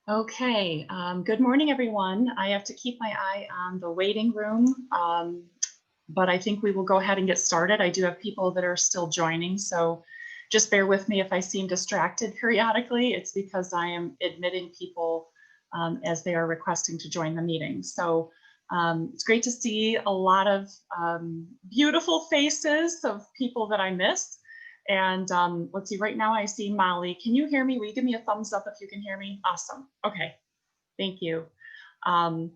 Okay, good morning, everyone. I have to keep my eye on the waiting room, but I think we will go ahead and get started. I do have people that are still joining, so just bear with me if I seem distracted periodically. It's because I am admitting people as they are requesting to join the meeting. So it's great to see a lot of beautiful faces of people that I miss. And let's see, right now I see Molly. Can you hear me? Will you give me a thumbs up if you can hear me? Awesome. Okay, thank you. Um,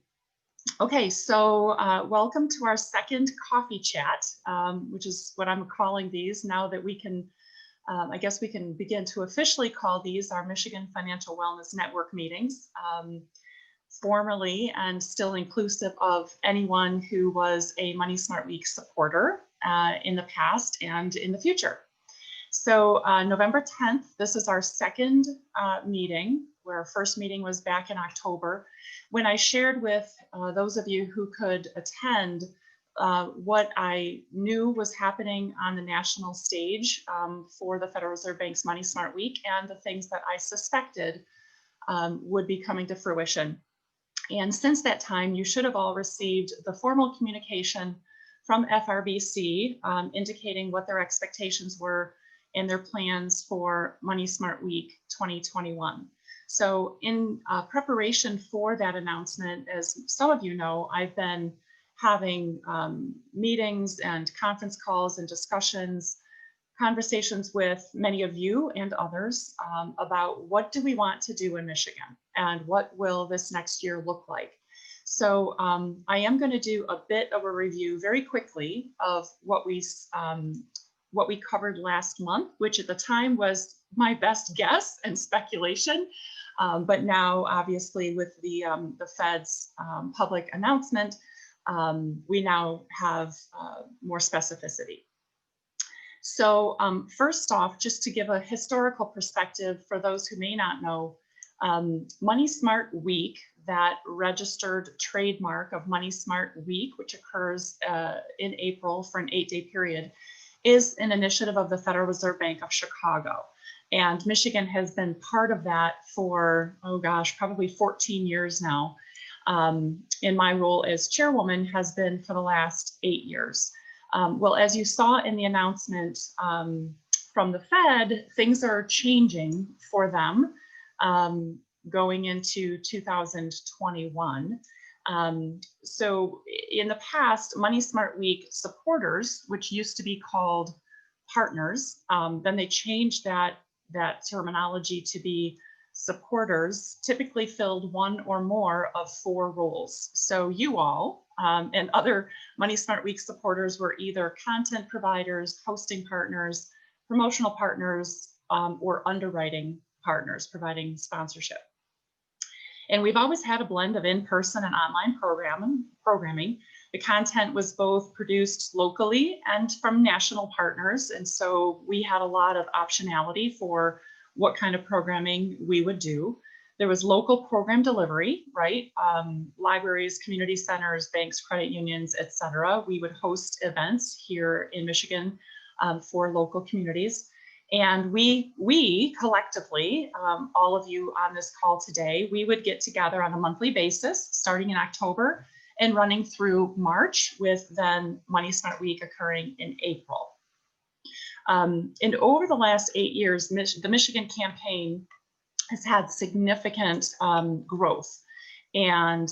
okay, so welcome to our second coffee chat, which is what I'm calling these now that we can, I guess we can begin to officially call these our Michigan Financial Wellness Network meetings, formally and still inclusive of anyone who was a Money Smart Week supporter in the past and in the future. So November 10th, this is our second meeting, where our first meeting was back in October, when I shared with those of you who could attend what I knew was happening on the national stage for the Federal Reserve Bank's Money Smart Week and the things that I suspected would be coming to fruition. And since that time, you should have all received the formal communication from FRBC indicating what their expectations were and their plans for Money Smart Week 2021. So in preparation for that announcement, as some of you know, I've been having meetings and conference calls and conversations with many of you and others about what do we want to do in Michigan and what will this next year look like. So I am going to do a bit of a review very quickly of what we covered last month, which at the time was my best guess and speculation. But now, obviously, with the Fed's public announcement, we now have more specificity. So first off, just to give a historical perspective for those who may not know, Money Smart Week, that registered trademark of Money Smart Week, which occurs in April for an 8-day period, is an initiative of the Federal Reserve Bank of Chicago. And Michigan has been part of that for, oh gosh, probably 14 years now. In my role as chairwoman has been for the last 8 years. Well, as you saw in the announcement from the Fed, things are changing for them going into 2021. So in the past, Money Smart Week supporters, which used to be called partners, then they changed that terminology to be supporters, typically filled one or more of 4 roles. So you all and other Money Smart Week supporters were either content providers, hosting partners, promotional partners, or underwriting partners providing sponsorship. And we've always had a blend of in-person and online programming. The content was both produced locally and from national partners. And so we had a lot of optionality for what kind of programming we would do. There was local program delivery, right? Libraries, community centers, banks, credit unions, et cetera. We would host events here in Michigan for local communities. And we collectively, all of you on this call today, we would get together on a monthly basis, starting in October and running through March, with then Money Smart Week occurring in April. And over the last 8 years, the Michigan campaign has had significant growth and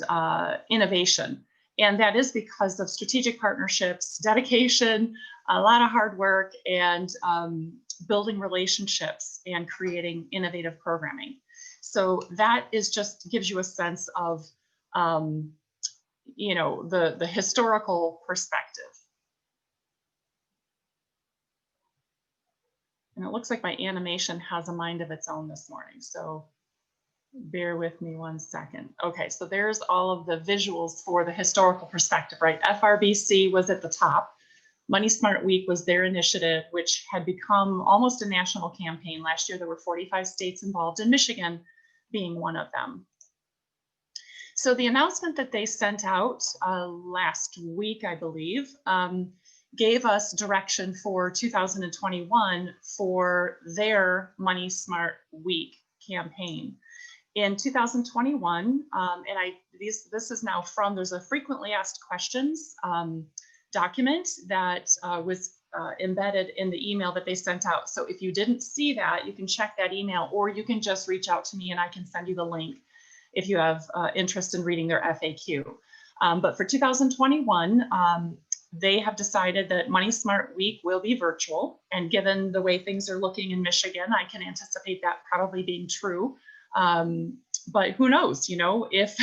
innovation. And that is because of strategic partnerships, dedication, a lot of hard work, and building relationships and creating innovative programming. So that is just gives you a sense of, the historical perspective. And it looks like my animation has a mind of its own this morning. So bear with me one second. Okay, so there's all of the visuals for the historical perspective, right? FRBC was at the top. Money Smart Week was their initiative, which had become almost a national campaign. Last year, there were 45 states involved, and Michigan being one of them. So the announcement that they sent out last week, I believe, gave us direction for 2021 for their Money Smart Week campaign. In 2021, this is now from, there's a frequently asked questions document that was embedded in the email that they sent out. So if you didn't see that, you can check that email, or you can just reach out to me and I can send you the link if you have interest in reading their FAQ. But for 2021, they have decided that Money Smart Week will be virtual. And given the way things are looking in Michigan, I can anticipate that probably being true. But who knows, you know, if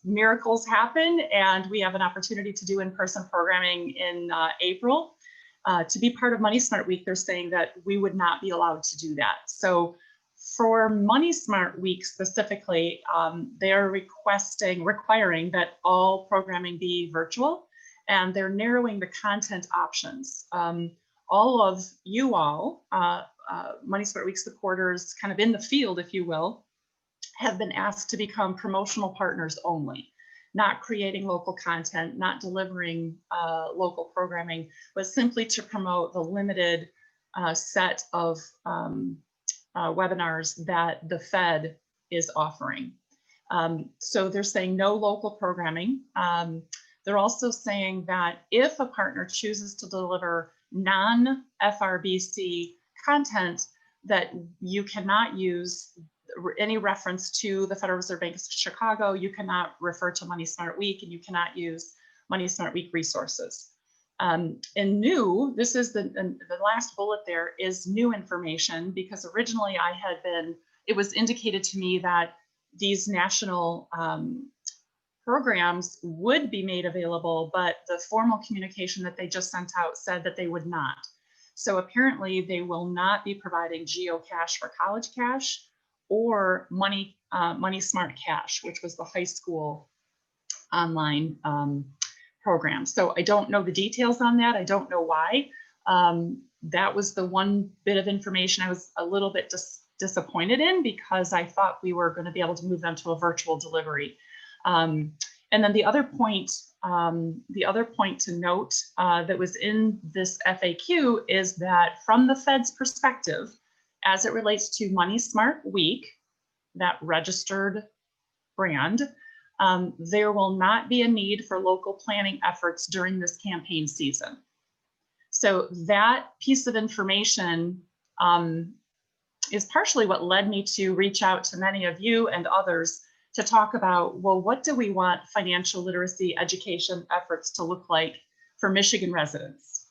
miracles happen and we have an opportunity to do in-person programming in April, to be part of Money Smart Week, they're saying that we would not be allowed to do that. So for Money Smart Week specifically, they are requiring that all programming be virtual, and they're narrowing the content options. All of you all, Money Smart Week supporters, kind of in the field, if you will, have been asked to become promotional partners only, not creating local content, not delivering local programming, but simply to promote the limited set of webinars that the Fed is offering. So they're saying no local programming. They're also saying that if a partner chooses to deliver non-FRBC content, that you cannot use any reference to the Federal Reserve Bank of Chicago, you cannot refer to Money Smart Week, and you cannot use Money Smart Week resources. And new, this is the last bullet there, is new information, because originally it was indicated to me that these national programs would be made available, but the formal communication that they just sent out said that they would not. So apparently they will not be providing GeoCash for College Cash or Money Smart Cash, which was the high school online program. So I don't know the details on that. I don't know why. That was the one bit of information I was a little bit disappointed in, because I thought we were going to be able to move them to a virtual delivery. And then the other point to note that was in this FAQ is that from the Fed's perspective, as it relates to Money Smart Week, that registered brand, there will not be a need for local planning efforts during this campaign season. So that piece of information is partially what led me to reach out to many of you and others to talk about, well, what do we want financial literacy education efforts to look like for Michigan residents?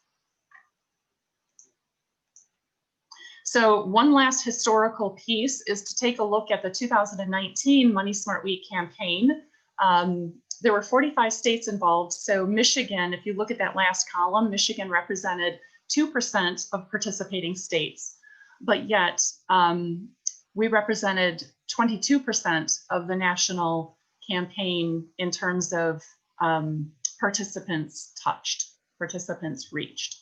So one last historical piece is to take a look at the 2019 Money Smart Week campaign. There were 45 states involved. So Michigan, if you look at that last column, Michigan represented 2% of participating states, but yet we represented 22% of the national campaign in terms of participants touched, participants reached.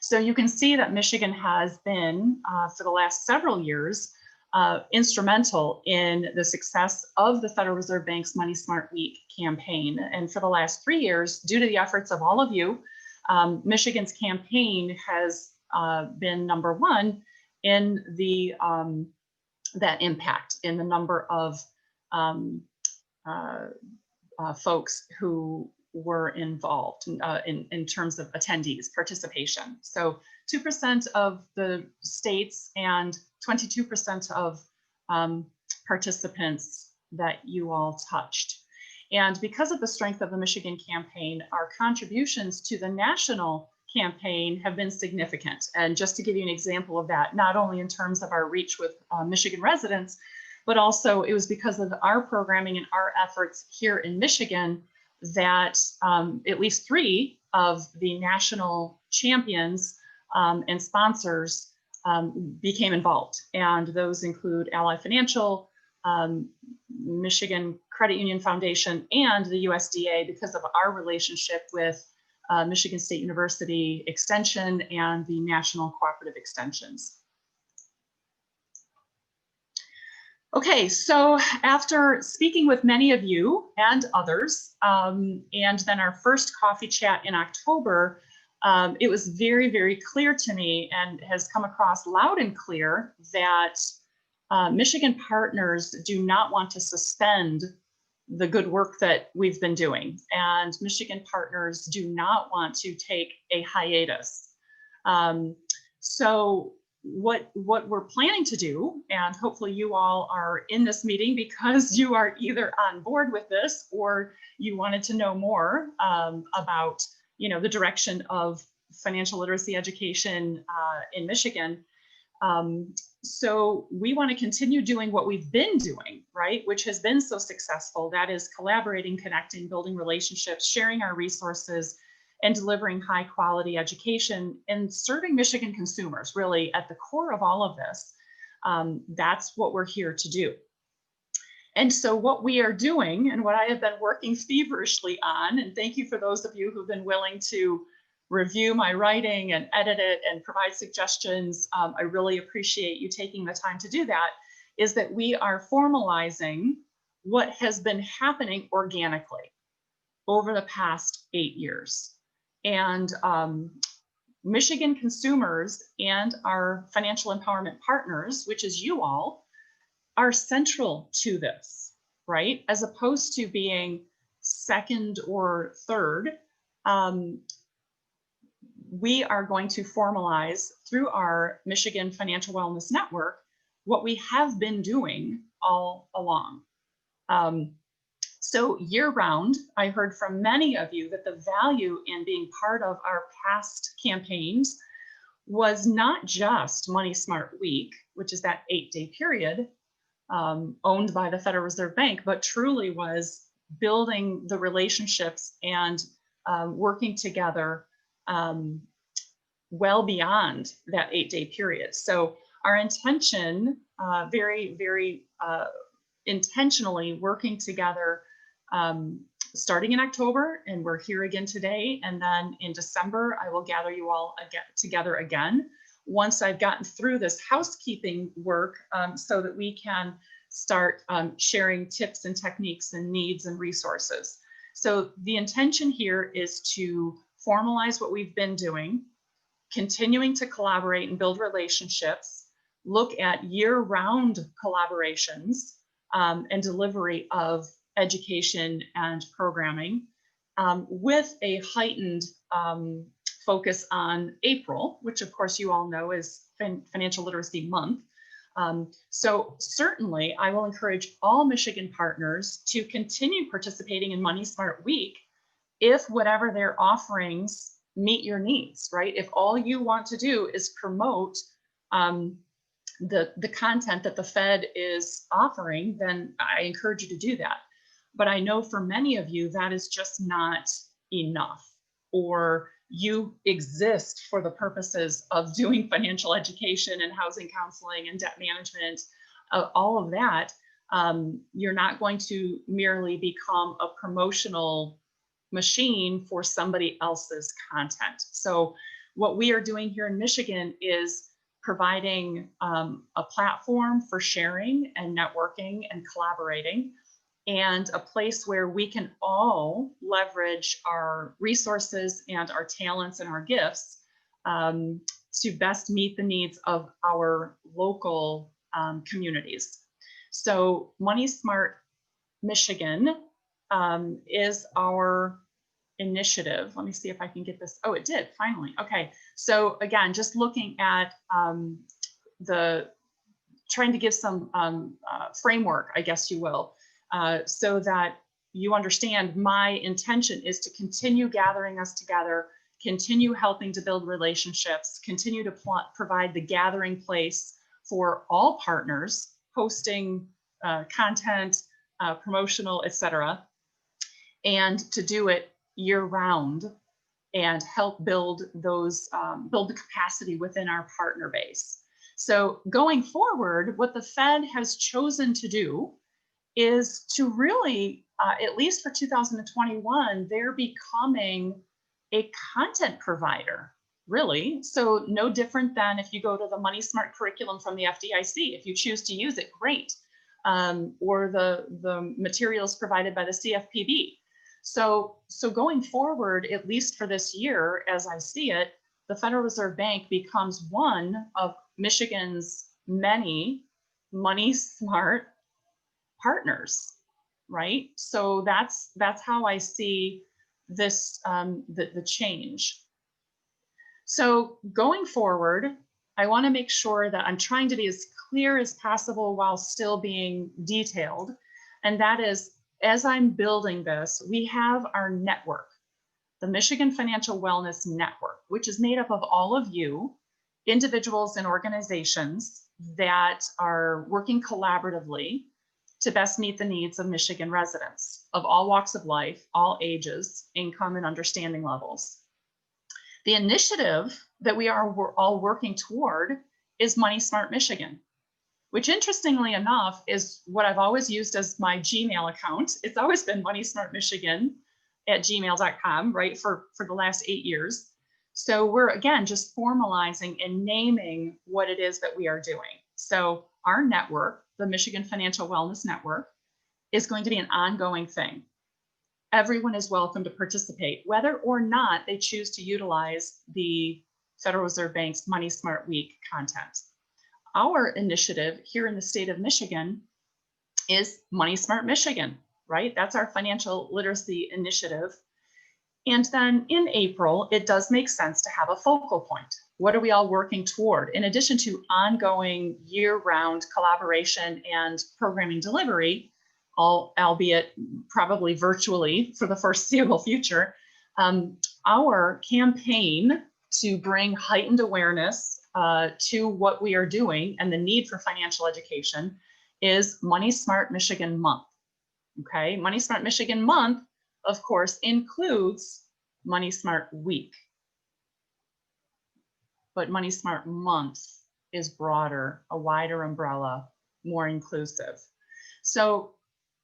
So you can see that Michigan has been, for the last several years, instrumental in the success of the Federal Reserve Bank's Money Smart Week campaign. And for the last 3 years, due to the efforts of all of you, Michigan's campaign has been #1 in the that impact in the number of folks who were involved in terms of attendees, participation. So 2% of the states and 22% of participants that you all touched. And because of the strength of the Michigan campaign, our contributions to the national campaign have been significant. And just to give you an example of that, not only in terms of our reach with Michigan residents, but also it was because of our programming and our efforts here in Michigan that at least 3 of the national champions and sponsors became involved. And those include Ally Financial, Michigan Credit Union Foundation, and the USDA, because of our relationship with Michigan State University Extension and the National Cooperative Extensions. Okay, so after speaking with many of you and others, and then our first coffee chat in October, it was very, very clear to me and has come across loud and clear that Michigan partners do not want to suspend the good work that we've been doing, and Michigan partners do not want to take a hiatus. So what we're planning to do, and hopefully you all are in this meeting because you are either on board with this or you wanted to know more about the direction of financial literacy education in Michigan. So we want to continue doing what we've been doing, right, which has been so successful. That is collaborating, connecting, building relationships, sharing our resources, and delivering high quality education and serving Michigan consumers, really at the core of all of this. That's what we're here to do. And so what we are doing, and what I have been working feverishly on, and thank you for those of you who've been willing to review my writing and edit it and provide suggestions. I really appreciate you taking the time to do that, is that we are formalizing what has been happening organically over the past 8 years. And Michigan consumers and our financial empowerment partners, which is you all, are central to this, right? As opposed to being second or third. We are going to formalize through our Michigan Financial Wellness Network what we have been doing all along. So year-round, I heard from many of you that the value in being part of our past campaigns was not just Money Smart Week, which is that 8-day period owned by the Federal Reserve Bank, but truly was building the relationships and working together well beyond that 8-day period. So our intention, very, very intentionally working together, starting in October, and we're here again today, and then in December, I will gather you all together again once I've gotten through this housekeeping work, so that we can start sharing tips and techniques and needs and resources. So the intention here is to formalize what we've been doing, continuing to collaborate and build relationships, look at year-round collaborations and delivery of education and programming, with a heightened focus on April, which of course you all know is Financial Literacy Month. So certainly I will encourage all Michigan partners to continue participating in Money Smart Week if whatever their offerings meet your needs, right? If all you want to do is promote the content that the Fed is offering, then I encourage you to do that. But I know for many of you, that is just not enough, or you exist for the purposes of doing financial education and housing counseling and debt management, all of that. You're not going to merely become a promotional machine for somebody else's content. So what we are doing here in Michigan is providing a platform for sharing and networking and collaborating, and a place where we can all leverage our resources and our talents and our gifts to best meet the needs of our local communities. So Money Smart Michigan is our initiative. Let me see if I can get this. Oh, it did finally. Okay. So again, just looking at trying to give some framework, I guess you will, so that you understand my intention is to continue gathering us together, continue helping to build relationships, continue to provide the gathering place for all partners, hosting content, promotional, etc., and to do it year round and help build those, build the capacity within our partner base. So going forward, what the Fed has chosen to do is to really, at least for 2021, they're becoming a content provider, really. So no different than if you go to the Money Smart curriculum from the FDIC. If you choose to use it, great. Or the materials provided by the CFPB. So going forward, at least for this year, as I see it, the Federal Reserve Bank becomes one of Michigan's many money smart partners, right? So that's how I see this the change. So going forward, I want to make sure that I'm trying to be as clear as possible while still being detailed. And that is, as I'm building this, we have our network, the Michigan Financial Wellness Network, which is made up of all of you, individuals and organizations that are working collaboratively to best meet the needs of Michigan residents of all walks of life, all ages, income, and understanding levels. The initiative that we're all working toward is Money Smart Michigan, which interestingly enough is what I've always used as my Gmail account. It's always been moneysmartmichigan@gmail.com, right, for the last 8 years. So we're, again, just formalizing and naming what it is that we are doing. So our network, the Michigan Financial Wellness Network, is going to be an ongoing thing. Everyone is welcome to participate, whether or not they choose to utilize the Federal Reserve Bank's Money Smart Week content. Our initiative here in the state of Michigan is Money Smart Michigan, right? That's our financial literacy initiative. And then in April, it does make sense to have a focal point. What are we all working toward? In addition to ongoing year-round collaboration and programming delivery, albeit probably virtually for the foreseeable future, our campaign to bring heightened awareness to what we are doing and the need for financial education is Money Smart Michigan Month. Okay, Money Smart Michigan Month, of course, includes Money Smart Week. But Money Smart Month is broader, a wider umbrella, more inclusive. So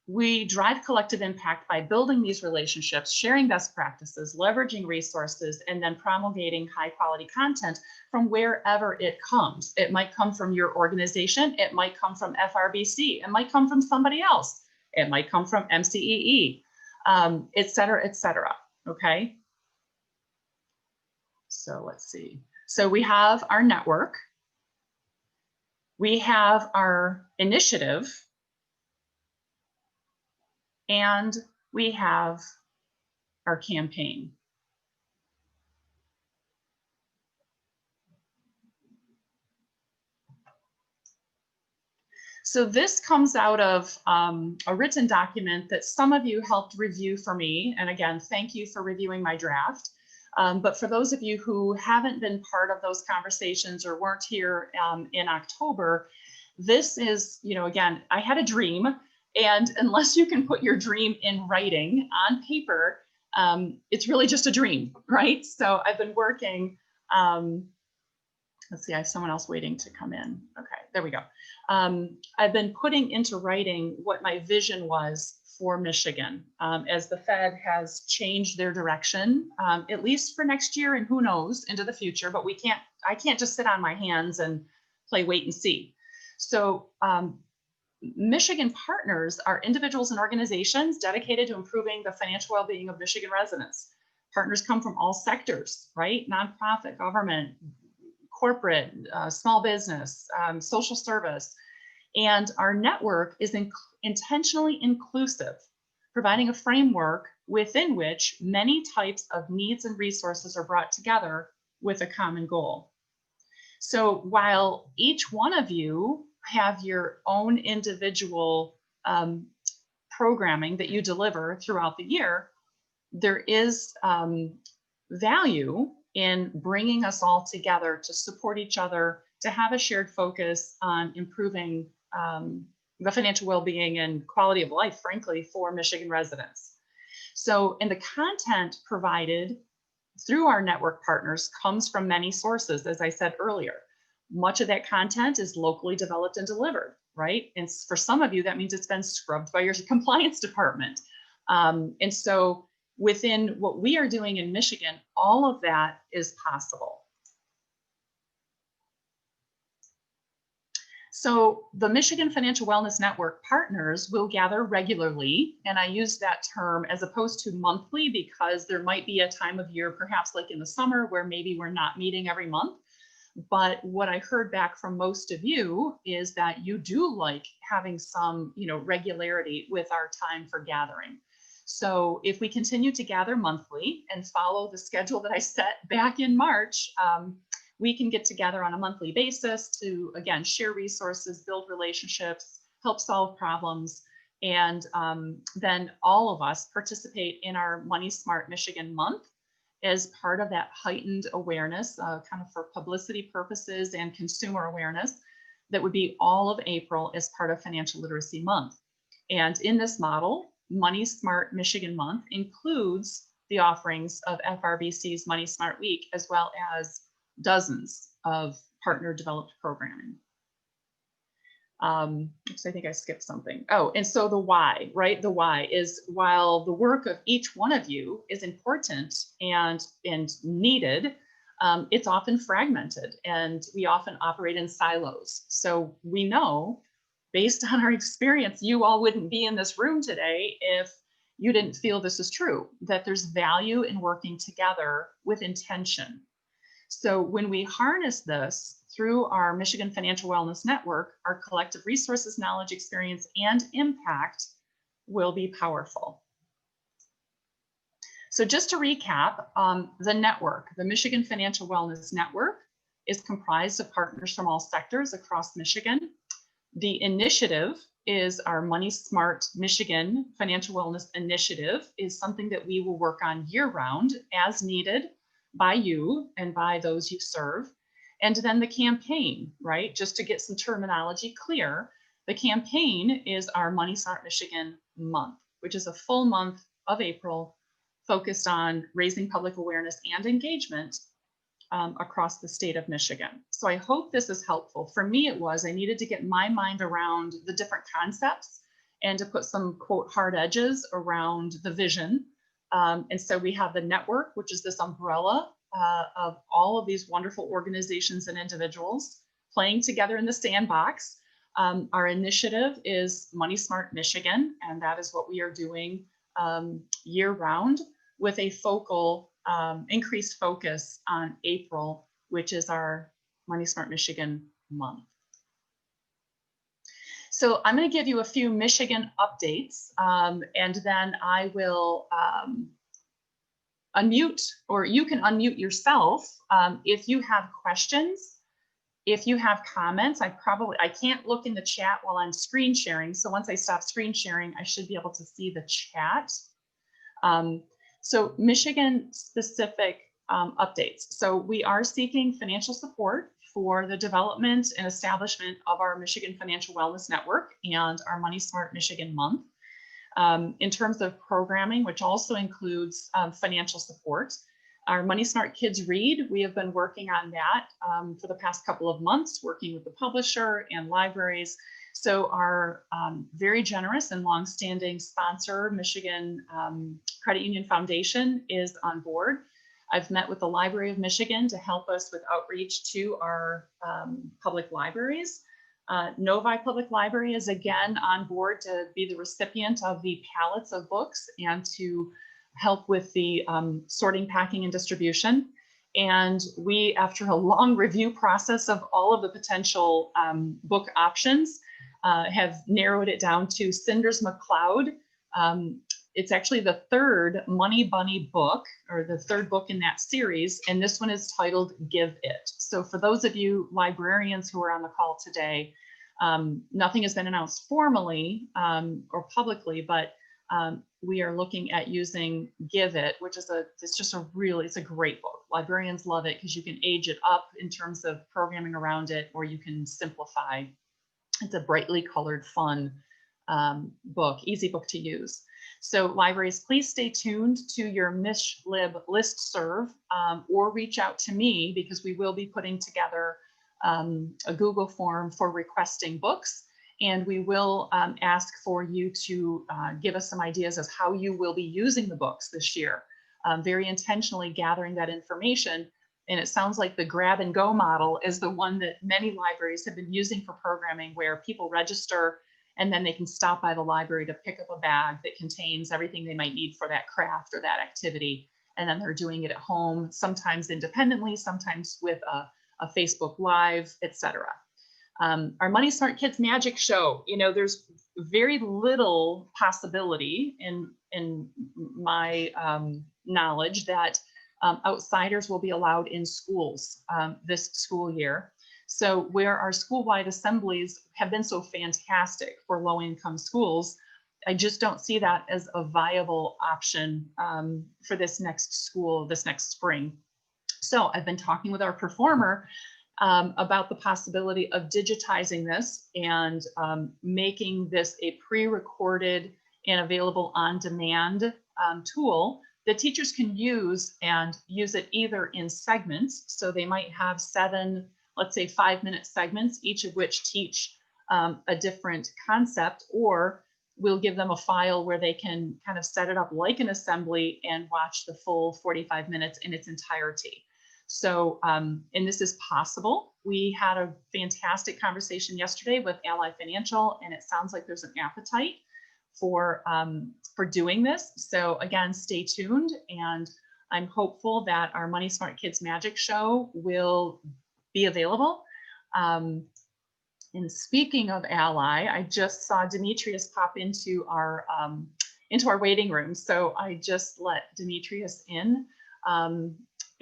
we drive collective impact by building these relationships, sharing best practices, leveraging resources, and then promulgating high quality content from wherever it comes. It might come from your organization, it might come from FRBC, it might come from somebody else, it might come from MCEE, et cetera, okay? So let's see. So we have our network, we have our initiative, and we have our campaign. So this comes out of a written document that some of you helped review for me. And again, thank you for reviewing my draft. But for those of you who haven't been part of those conversations or weren't here in October, this is, again, I had a dream. And unless you can put your dream in writing on paper, it's really just a dream, right? So I've been working, let's see, I have someone else waiting to come in. Okay, there we go. I've been putting into writing what my vision was for Michigan as the Fed has changed their direction, at least for next year and who knows into the future, but I can't just sit on my hands and play wait and see. So Michigan partners are individuals and organizations dedicated to improving the financial well-being of Michigan residents. Partners come from all sectors, right? Nonprofit, government, corporate, small business, social service. And our network is intentionally inclusive, providing a framework within which many types of needs and resources are brought together with a common goal. So while each one of you have your own individual programming that you deliver throughout the year, there is value in bringing us all together to support each other, to have a shared focus on improving the financial well-being and quality of life, frankly, for Michigan residents. So, and the content provided through our network partners comes from many sources, as I said earlier. Much of that content is locally developed and delivered, right? And for some of you, that means it's been scrubbed by your compliance department. And so within what we are doing in Michigan, all of that is possible. So the Michigan Financial Wellness Network partners will gather regularly, and I use that term as opposed to monthly because there might be a time of year, perhaps like in the summer, where maybe we're not meeting every month. But what I heard back from most of you is that you do like having some, regularity with our time for gathering. So if we continue to gather monthly and follow the schedule that I set back in March, we can get together on a monthly basis to, again, share resources, build relationships, help solve problems. And then all of us participate in our Money Smart Michigan Month as part of that heightened awareness, kind of for publicity purposes and consumer awareness. That would be all of April as part of Financial Literacy Month. And in this model, Money Smart Michigan Month includes the offerings of FRBC's Money Smart Week, as well as dozens of partner developed programming. So I think I skipped something. Oh, and so the why, right? The why is, while the work of each one of you is important and needed, it's often fragmented, and we often operate in silos. So we know, based on our experience, you all wouldn't be in this room today if you didn't feel this is true, that there's value in working together with intention. So when we harness this through our Michigan Financial Wellness Network, our collective resources, knowledge, experience, and impact will be powerful. So just to recap, the network, the Michigan Financial Wellness Network, is comprised of partners from all sectors across Michigan. The initiative is our Money Smart Michigan Financial Wellness Initiative, is something that we will work on year-round as needed by you and by those you serve. And then the campaign, right? Just to get some terminology clear, the campaign is our Money Smart Michigan Month, which is a full month of April focused on raising public awareness and engagement across the state of Michigan. So I hope this is helpful. For me, it was. I needed to get my mind around the different concepts and to put some, quote, hard edges around the vision. And so we have the network, which is this umbrella of all of these wonderful organizations and individuals playing together in the sandbox. Our initiative is Money Smart Michigan, and that is what we are doing year round, with a focal increased focus on April, which is our Money Smart Michigan month. So I'm going to give you a few Michigan updates, and then I will unmute, or you can unmute yourself if you have questions, if you have comments. I can't look in the chat while I'm screen sharing. So once I stop screen sharing, I should be able to see the chat. So Michigan specific updates. So we are seeking financial support for the development and establishment of our Michigan Financial Wellness Network and our Money Smart Michigan Month. In terms of programming, which also includes financial support, our Money Smart Kids Read, we have been working on that for the past couple of months, working with the publisher and libraries. So our very generous and longstanding sponsor, Michigan Credit Union Foundation, is on board. I've met with the Library of Michigan to help us with outreach to our public libraries. Novi Public Library is again on board to be the recipient of the pallets of books and to help with the sorting, packing, and distribution. And we, after a long review process of all of the potential book options, have narrowed it down to Cinders McCloud. It's actually the third Money Bunny book, or the third book in that series, and this one is titled Give It. So for those of you librarians who are on the call today, nothing has been announced formally or publicly, but we are looking at using Give It, which is it's a great book. Librarians love it because you can age it up in terms of programming around it, or you can simplify. It's a brightly colored, fun book, easy book to use. So libraries, please stay tuned to your MishLib listserv or reach out to me, because we will be putting together a Google form for requesting books. And we will ask for you to give us some ideas as how you will be using the books this year. Very intentionally gathering that information. And it sounds like the grab and go model is the one that many libraries have been using for programming, where people register and then they can stop by the library to pick up a bag that contains everything they might need for that craft or that activity. And then they're doing it at home, sometimes independently, sometimes with a a Facebook Live, etc. Our Money Smart Kids Magic Show, there's very little possibility in my knowledge that outsiders will be allowed in schools this school year. So where our school-wide assemblies have been so fantastic for low-income schools, I just don't see that as a viable option for this next spring. So I've been talking with our performer about the possibility of digitizing this and making this a pre-recorded and available on-demand tool that teachers can use and use it either in segments. So they might have 7, let's say 5-minute segments, each of which teach a different concept, or we'll give them a file where they can kind of set it up like an assembly and watch the full 45 minutes in its entirety. So, and this is possible. We had a fantastic conversation yesterday with Ally Financial, and it sounds like there's an appetite for doing this. So again, stay tuned, and I'm hopeful that our Money Smart Kids Magic Show will be available. And speaking of Ally, I just saw Demetrius pop into our waiting room. So I just let Demetrius in.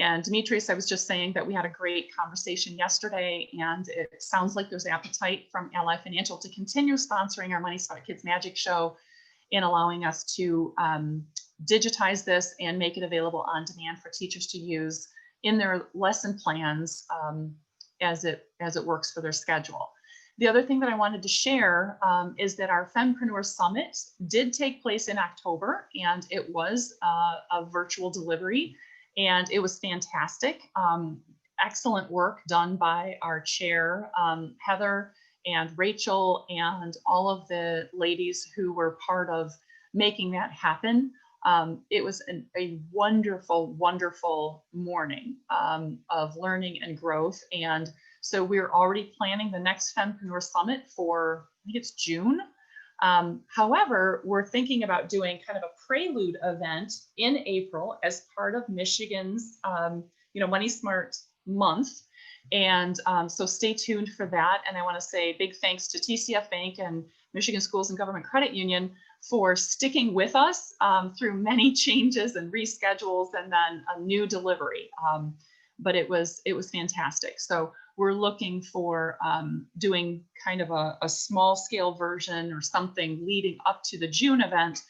And Demetrius, I was just saying that we had a great conversation yesterday, and it sounds like there's appetite from Ally Financial to continue sponsoring our Money Smart Kids Magic Show and allowing us to digitize this and make it available on demand for teachers to use in their lesson plans as it works for their schedule. The other thing that I wanted to share is that our Fempreneur Summit did take place in October, and it was a virtual delivery. And it was fantastic. Excellent work done by our chair, Heather and Rachel, and all of the ladies who were part of making that happen. It was a wonderful, wonderful morning of learning and growth. And so we're already planning the next Fempreneur Summit for, I think it's June. However, we're thinking about doing kind of a prelude event in April as part of Michigan's, Money Smart Month. And so stay tuned for that. And I want to say big thanks to TCF Bank and Michigan Schools and Government Credit Union for sticking with us through many changes and reschedules and then a new delivery. But it was fantastic. So we're looking for doing kind of a small scale version or something leading up to the June event,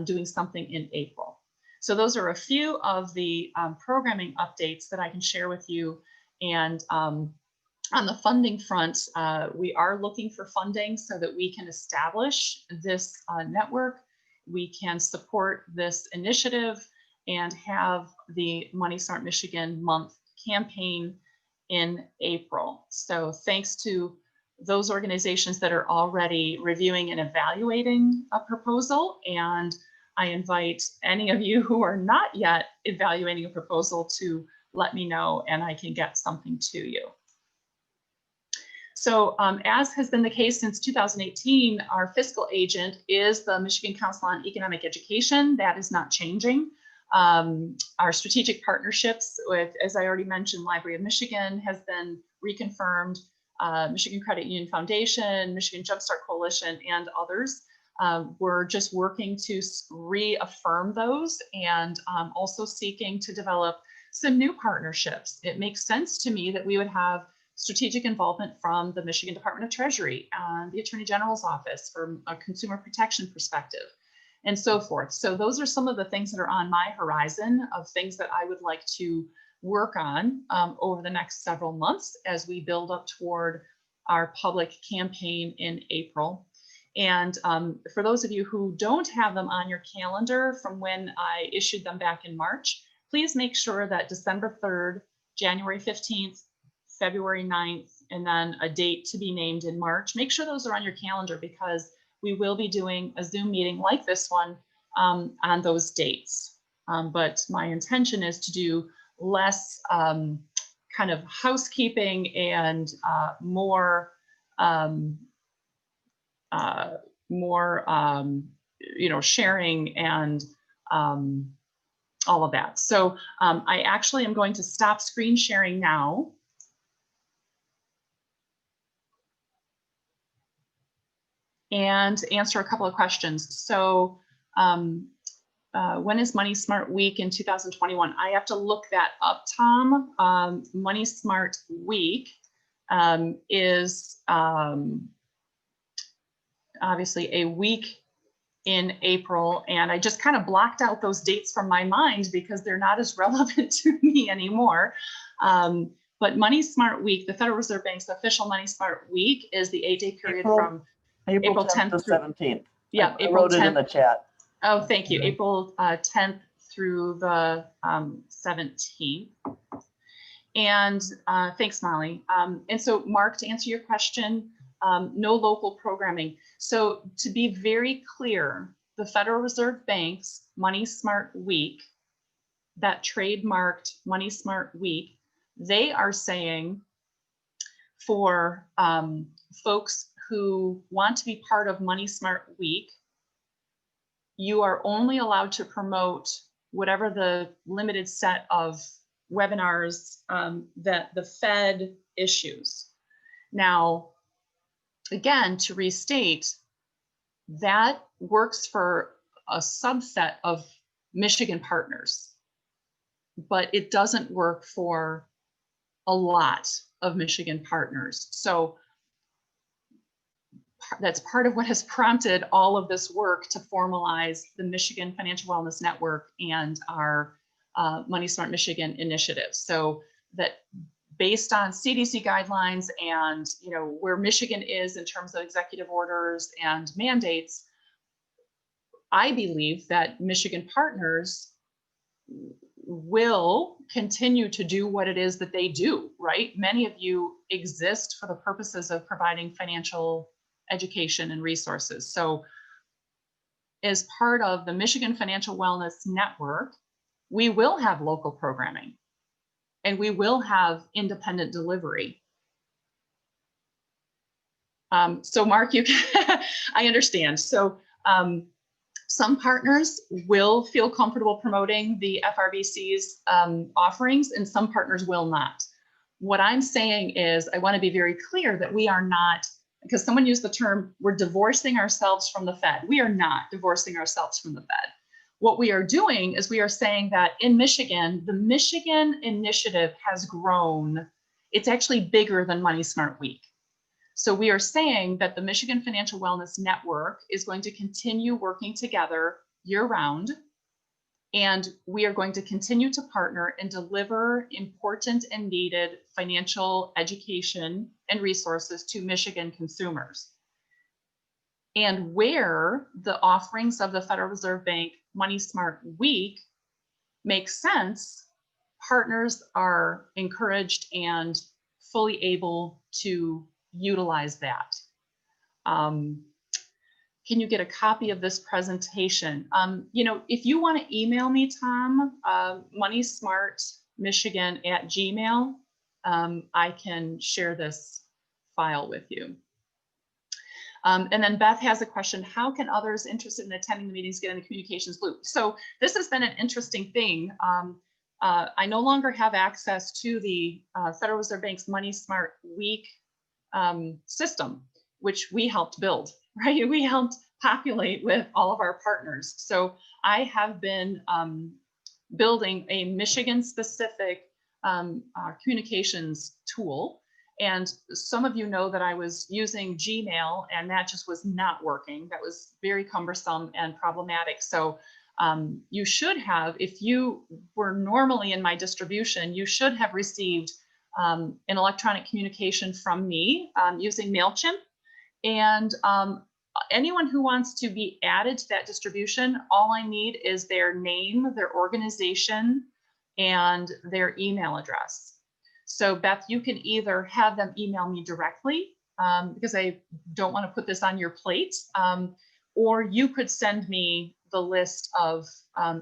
doing something in April. So those are a few of the programming updates that I can share with you. And on the funding front, we are looking for funding so that we can establish this network. We can support this initiative and have the Money Smart Michigan Month campaign in April. So thanks to those organizations that are already reviewing and evaluating a proposal. And I invite any of you who are not yet evaluating a proposal to let me know, and I can get something to you. So as has been the case since 2018, our fiscal agent is the Michigan Council on Economic Education. That is not changing. Our strategic partnerships with, as I already mentioned, Library of Michigan has been reconfirmed, Michigan Credit Union Foundation, Michigan Jumpstart Coalition, and others. We're just working to reaffirm those and also seeking to develop some new partnerships. It makes sense to me that we would have strategic involvement from the Michigan Department of Treasury and the Attorney General's office from a consumer protection perspective, and so forth. So those are some of the things that are on my horizon of things that I would like to work on over the next several months as we build up toward our public campaign in April. And for those of you who don't have them on your calendar from when I issued them back in March, please make sure that December 3rd, January 15th, February 9th, and then a date to be named in March. Make sure those are on your calendar because we will be doing a Zoom meeting like this one on those dates. But my intention is to do less kind of housekeeping and more sharing and all of that. So I actually am going to stop screen sharing now. and answer a couple of questions. So when is Money Smart Week in 2021? I have to look that up, Tom. Money Smart Week is obviously a week in April, and I just kind of blocked out those dates from my mind because they're not as relevant to me anymore. But Money Smart Week, the Federal Reserve Bank's official Money Smart Week, is the 8-day period from April 10th to 17th. Yeah, I wrote it in the chat. Oh, thank you. April 10th through the 17th. And thanks, Molly. And so, Mark, to answer your question, no local programming. So to be very clear, the Federal Reserve Bank's Money Smart Week, that trademarked Money Smart Week, they are saying for folks who want to be part of Money Smart Week, you are only allowed to promote whatever the limited set of webinars that the Fed issues. Now, again, to restate, that works for a subset of Michigan partners, but it doesn't work for a lot of Michigan partners. So that's part of what has prompted all of this work to formalize the Michigan Financial Wellness Network and our Money Smart Michigan initiative. So that based on CDC guidelines and where Michigan is in terms of executive orders and mandates, I believe that Michigan partners will continue to do what it is that they do, right? Many of you exist for the purposes of providing financial education and resources. So as part of the Michigan Financial Wellness Network, we will have local programming and we will have independent delivery. So Mark, you can, I understand. So some partners will feel comfortable promoting the FRBC's offerings and some partners will not. What I'm saying is I want to be very clear that we are not, because someone used the term, we're divorcing ourselves from the Fed. We are not divorcing ourselves from the Fed. What we are doing is we are saying that in Michigan, the Michigan initiative has grown. It's actually bigger than Money Smart Week. So we are saying that the Michigan Financial Wellness Network is going to continue working together year-round, and we are going to continue to partner and deliver important and needed financial education and resources to Michigan consumers. And where the offerings of the Federal Reserve Bank Money Smart Week make sense, partners are encouraged and fully able to utilize that. Can you get a copy of this presentation? If you want to email me, Tom, moneysmartmichigan@gmail, I can share this file with you. And then Beth has a question, how can others interested in attending the meetings get in the communications loop? So this has been an interesting thing. I no longer have access to the Federal Reserve Bank's Money Smart Week system, which we helped build, right? We helped populate with all of our partners. So I have been building a Michigan specific communications tool. And some of you know that I was using Gmail and that just was not working. That was very cumbersome and problematic. So you should have, if you were normally in my distribution, you should have received an electronic communication from me using MailChimp. And anyone who wants to be added to that distribution, all I need is their name, their organization, and their email address. So Beth, you can either have them email me directly because I don't want to put this on your plate, or you could send me the list of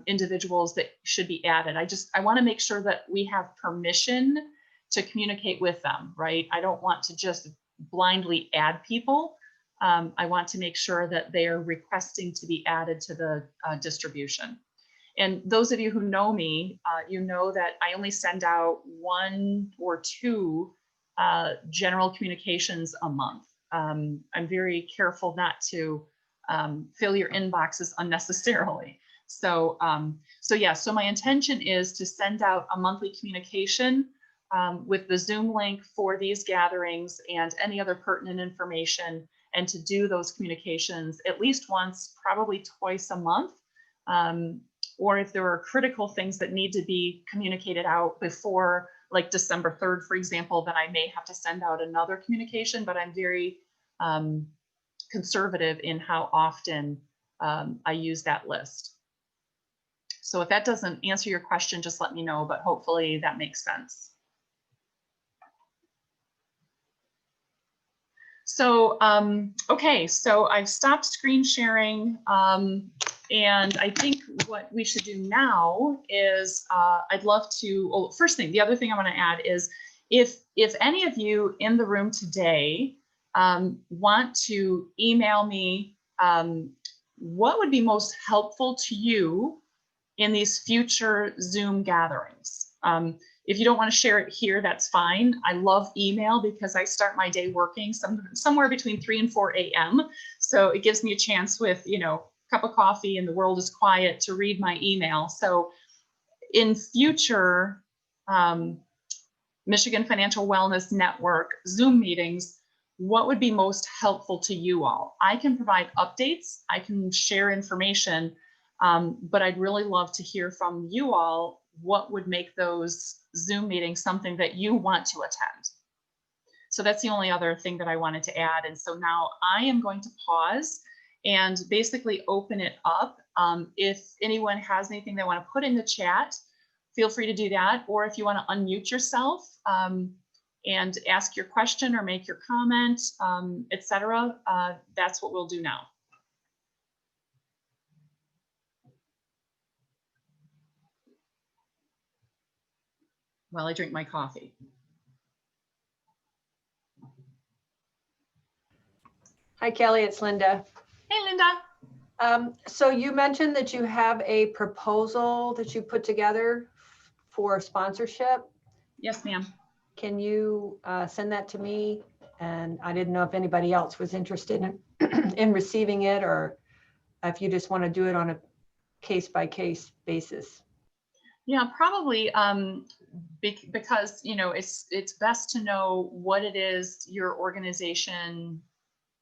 individuals that should be added. I want to make sure that we have permission to communicate with them, right? I don't want to just blindly add people. I want to make sure that they are requesting to be added to the distribution. And those of you who know me, you know that I only send out 1 or 2 general communications a month. I'm very careful not to fill your inboxes unnecessarily. So, so my intention is to send out a monthly communication with the Zoom link for these gatherings and any other pertinent information, and to do those communications at least once, probably twice a month. Or if there are critical things that need to be communicated out before like December 3rd, for example, then I may have to send out another communication, but I'm very conservative in how often I use that list. So if that doesn't answer your question, just let me know, but hopefully that makes sense. So, okay, so I've stopped screen sharing, and I think what we should do now is I'd love to, well, first thing, the other thing I want to add is if any of you in the room today want to email me what would be most helpful to you in these future Zoom gatherings. If you don't want to share it here, that's fine. I love email because I start my day working somewhere between 3 and 4 a.m. So it gives me a chance with, you know, cup of coffee and the world is quiet to read my email. So in future Michigan Financial Wellness Network Zoom meetings, what would be most helpful to you all? I can provide updates, I can share information, but I'd really love to hear from you all what would make those Zoom meetings something that you want to attend. So that's the only other thing that I wanted to add. And so now I am going to pause and basically open it up. If anyone has anything they want to put in the chat, feel free to do that. Or if you want to unmute yourself and ask your question or make your comment, etc., that's what we'll do now. While I drink my coffee. Hi, Kelly, it's Linda. Hey, Linda. So you mentioned that you have a proposal that you put together for sponsorship. Yes, ma'am. Can you send that to me? And I didn't know if anybody else was interested in, in receiving it, or if you just want to do it on a case-by-case basis. Yeah, probably because, you know, it's best to know what it is your organization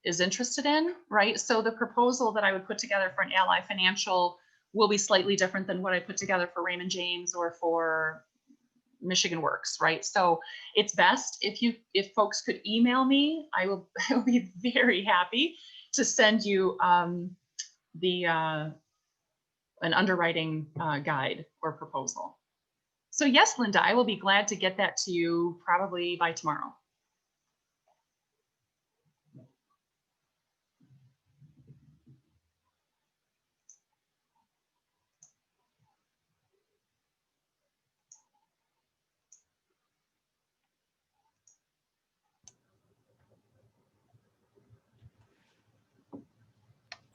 is interested in, right? So the proposal that I would put together for an Ally Financial will be slightly different than what I put together for Raymond James or for Michigan Works, right? So it's best if folks could email me. I will be very happy to send you an underwriting guide or proposal. So yes, Linda, I will be glad to get that to you probably by tomorrow.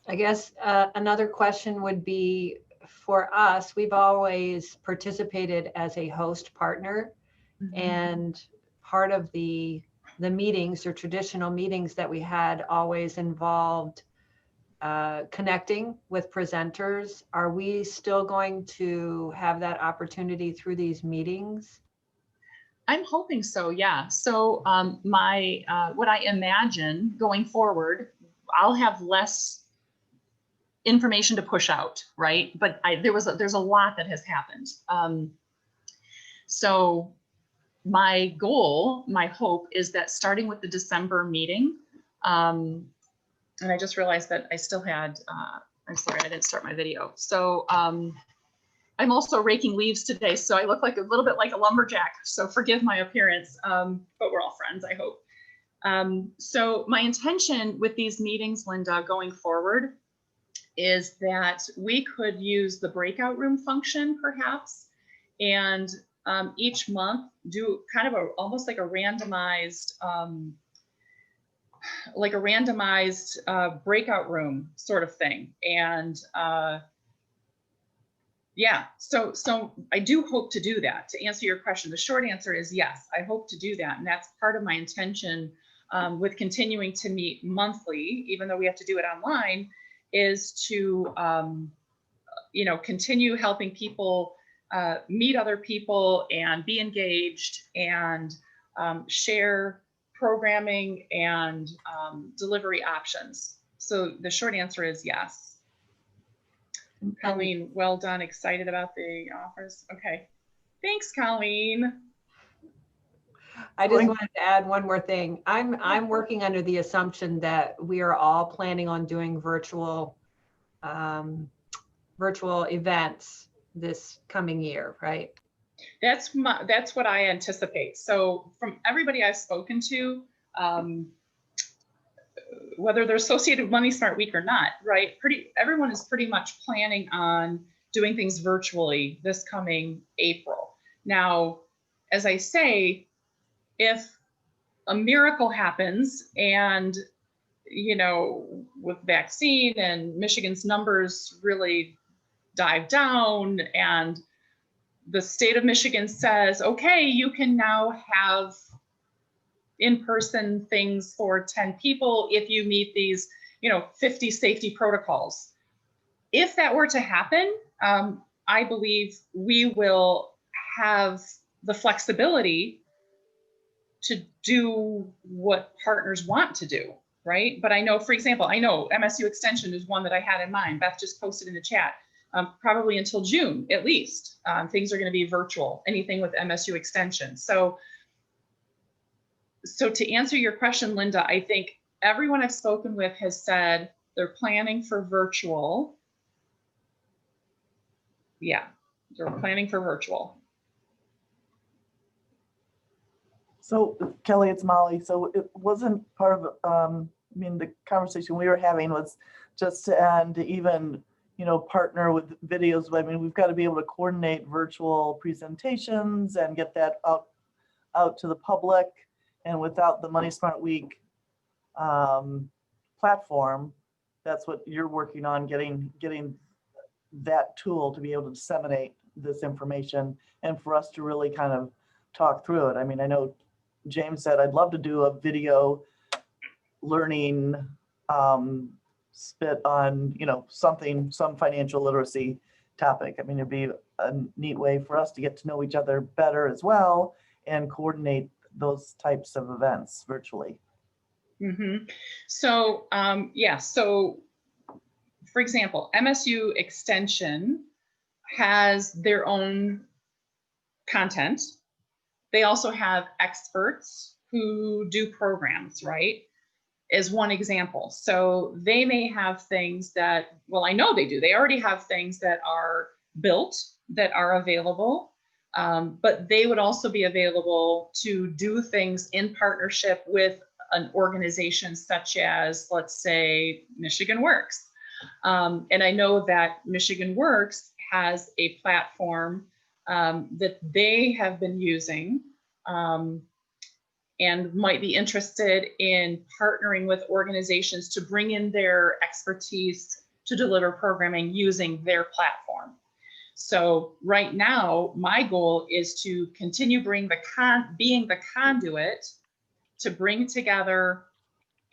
I guess another question would be, for us, we've always participated as a host partner, and part of the meetings or traditional meetings that we had always involved connecting with presenters. Are we still going to have that opportunity through these meetings? I'm hoping so, yeah. So what I imagine going forward, I'll have less information to push out, right? But there's a lot that has happened. So my goal, my hope is that starting with the December meeting, and I just realized that I still had, I'm sorry, I didn't start my video. So I'm also raking leaves today, so I look like a little bit like a lumberjack, so forgive my appearance, but we're all friends, I hope. So my intention with these meetings, Linda, going forward, is that we could use the breakout room function breakout and each month do kind of almost like a randomized breakout room sort of thing. And yeah, so I do hope to do that. To answer your question, the short answer is yes, I hope to do that. And that's part of my intention with continuing to meet monthly, even though we have to do it online, is to, continue helping people meet other people and be engaged and share programming and delivery options. So the short answer is yes. Colleen, well done. Excited about the offers. Okay. Thanks, Colleen. I just wanted to add one more thing. I'm working under the assumption that we are all planning on doing virtual events this coming year, right? That's what I anticipate. So from everybody I've spoken to, whether they're associated with Money Smart Week or not, right? Everyone is pretty much planning on doing things virtually this coming April. Now, as I say, if a miracle happens and, with vaccine and Michigan's numbers really dive down and the state of Michigan says, okay, you can now have in-person things for 10 people if you meet these, 50 safety protocols. If that were to happen, I believe we will have the flexibility to do what partners want to do, right? But I know, for example, MSU Extension is one that I had in mind. Beth just posted in the chat. Probably until June, at least, things are going to be virtual, anything with MSU Extension. So to answer your question, Linda, I think everyone I've spoken with has said they're planning for virtual. Yeah, they're planning for virtual. So Kelly, it's Molly. So it wasn't part of, the conversation we were having was just to end to even, partner with videos. We've got to be able to coordinate virtual presentations and get that out to the public. And without the Money Smart Week platform, that's what you're working on, getting that tool to be able to disseminate this information and for us to really kind of talk through it. I know James said, I'd love to do a video learning spit on, some financial literacy topic. It'd be a neat way for us to get to know each other better as well and coordinate those types of events virtually. Mm-hmm. So, so for example, MSU Extension has their own content. They also have experts who do programs, right? As one example. So they may have things that, well, I know they do. They already have things that are built, that are available, but they would also be available to do things in partnership with an organization such as, let's say, Michigan Works. And I know that Michigan Works has a platform that they have been using and might be interested in partnering with organizations to bring in their expertise to deliver programming using their platform. So right now, my goal is to continue being the conduit to bring together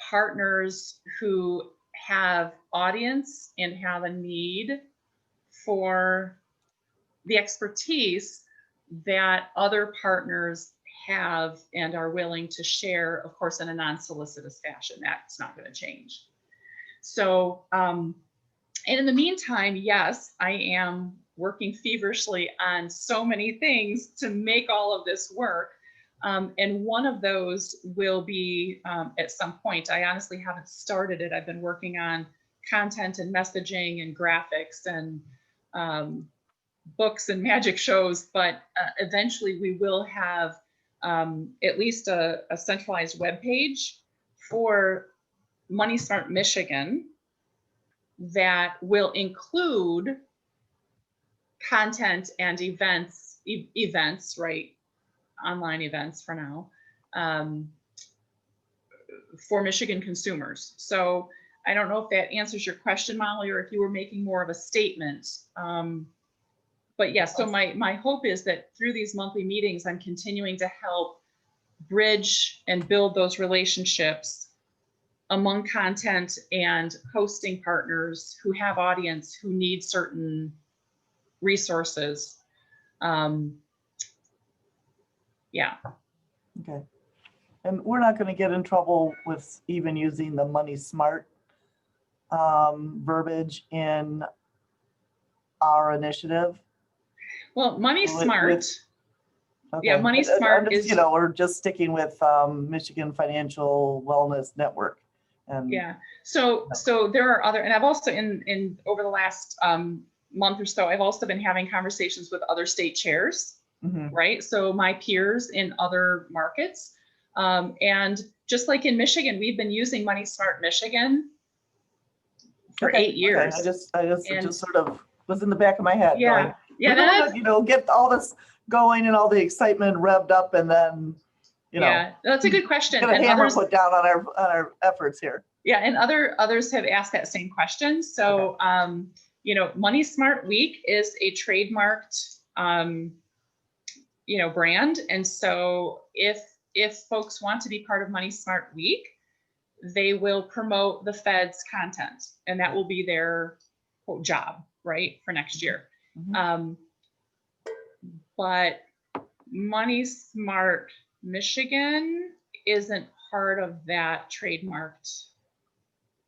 partners who have audience and have a need for the expertise that other partners have and are willing to share, of course, in a non-solicitous fashion. That's not going to change. So, and in the meantime, yes, I am working feverishly on so many things to make all of this work. And one of those will be at some point. I honestly haven't started it. I've been working on content and messaging and graphics and books and magic shows, but eventually we will have at least a centralized web page for Money Smart Michigan that will include content and events, right? Online events for now, for Michigan consumers. So I don't know if that answers your question, Molly, or if you were making more of a statement. But yes, so my hope is that through these monthly meetings, I'm continuing to help bridge and build those relationships among content and hosting partners who have audience who need certain resources. Yeah. Okay. And we're not going to get in trouble with even using the Money Smart verbiage in our initiative. Well, Money With- Smart. Okay. Yeah, Money I'm Smart just, is, you know, we're just sticking with Michigan Financial Wellness Network. And yeah. So there are other, and I've also in over the last month or so, I've also been having conversations with other state chairs, Mhm. right? So my peers in other markets. And just like in Michigan, we've been using Money Smart Michigan for Okay, 8 years. Okay. I just And- just sort of was in the back of my head Yeah, going, yeah, we don't that's, wanna, you know, get all this going and all the excitement revved up and then, you know, yeah, that's a good question. get a And hammer others, put down on our efforts here. yeah, and others have asked that same question. So, you know, Money Smart Week is a trademarked, you know, brand. And so if folks want to be part of Money Smart Week, they will promote the Fed's content, and that will be their quote job, right, for next year. Mhm. But Money Smart Michigan isn't part of that trademarked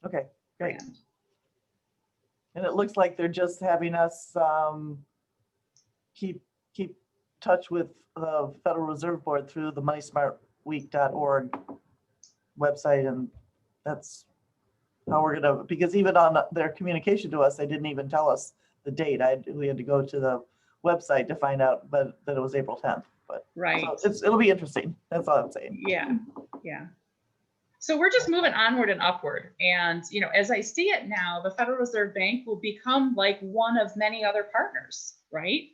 Okay, great. brand. And it looks like they're just having us keep touch with the Federal Reserve Board through the moneysmartweek.org website, and that's how we're gonna, because even on their communication to us, they didn't even tell us the date. We had to go to the website to find out, but that it was April 10th. But Right. so it'll be interesting. That's all I'm saying. Yeah, yeah. So we're just moving onward and upward. And, you know, as I see it now, the Federal Reserve Bank will become like one of many other partners, right?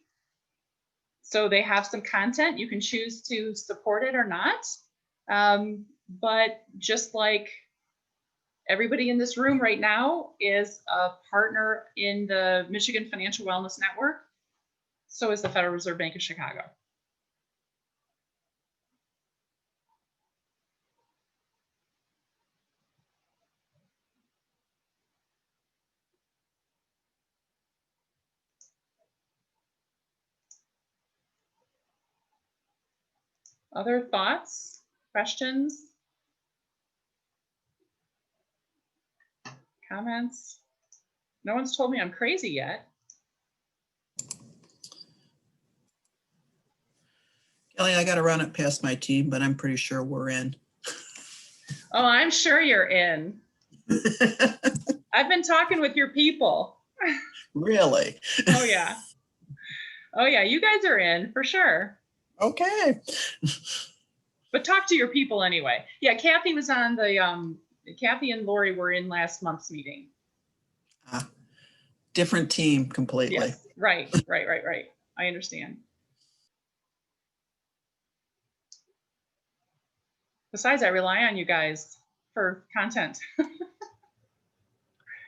So they have some content. You can choose to support it or not. But just like everybody in this room right now is a partner in the Michigan Financial Wellness Network, so is the Federal Reserve Bank of Chicago. Other thoughts, questions, comments? No one's told me I'm crazy yet. Kelly, I got to run it past my team, but I'm pretty sure we're in. Oh, I'm sure you're in. I've been talking with your people. Really? Oh yeah. Oh yeah, you guys are in for sure. Okay. But talk to your people anyway. Yeah, Kathy was on the Kathy and Lori were in last month's meeting. Different team completely. Yes, right. I understand. Besides, I rely on you guys for content.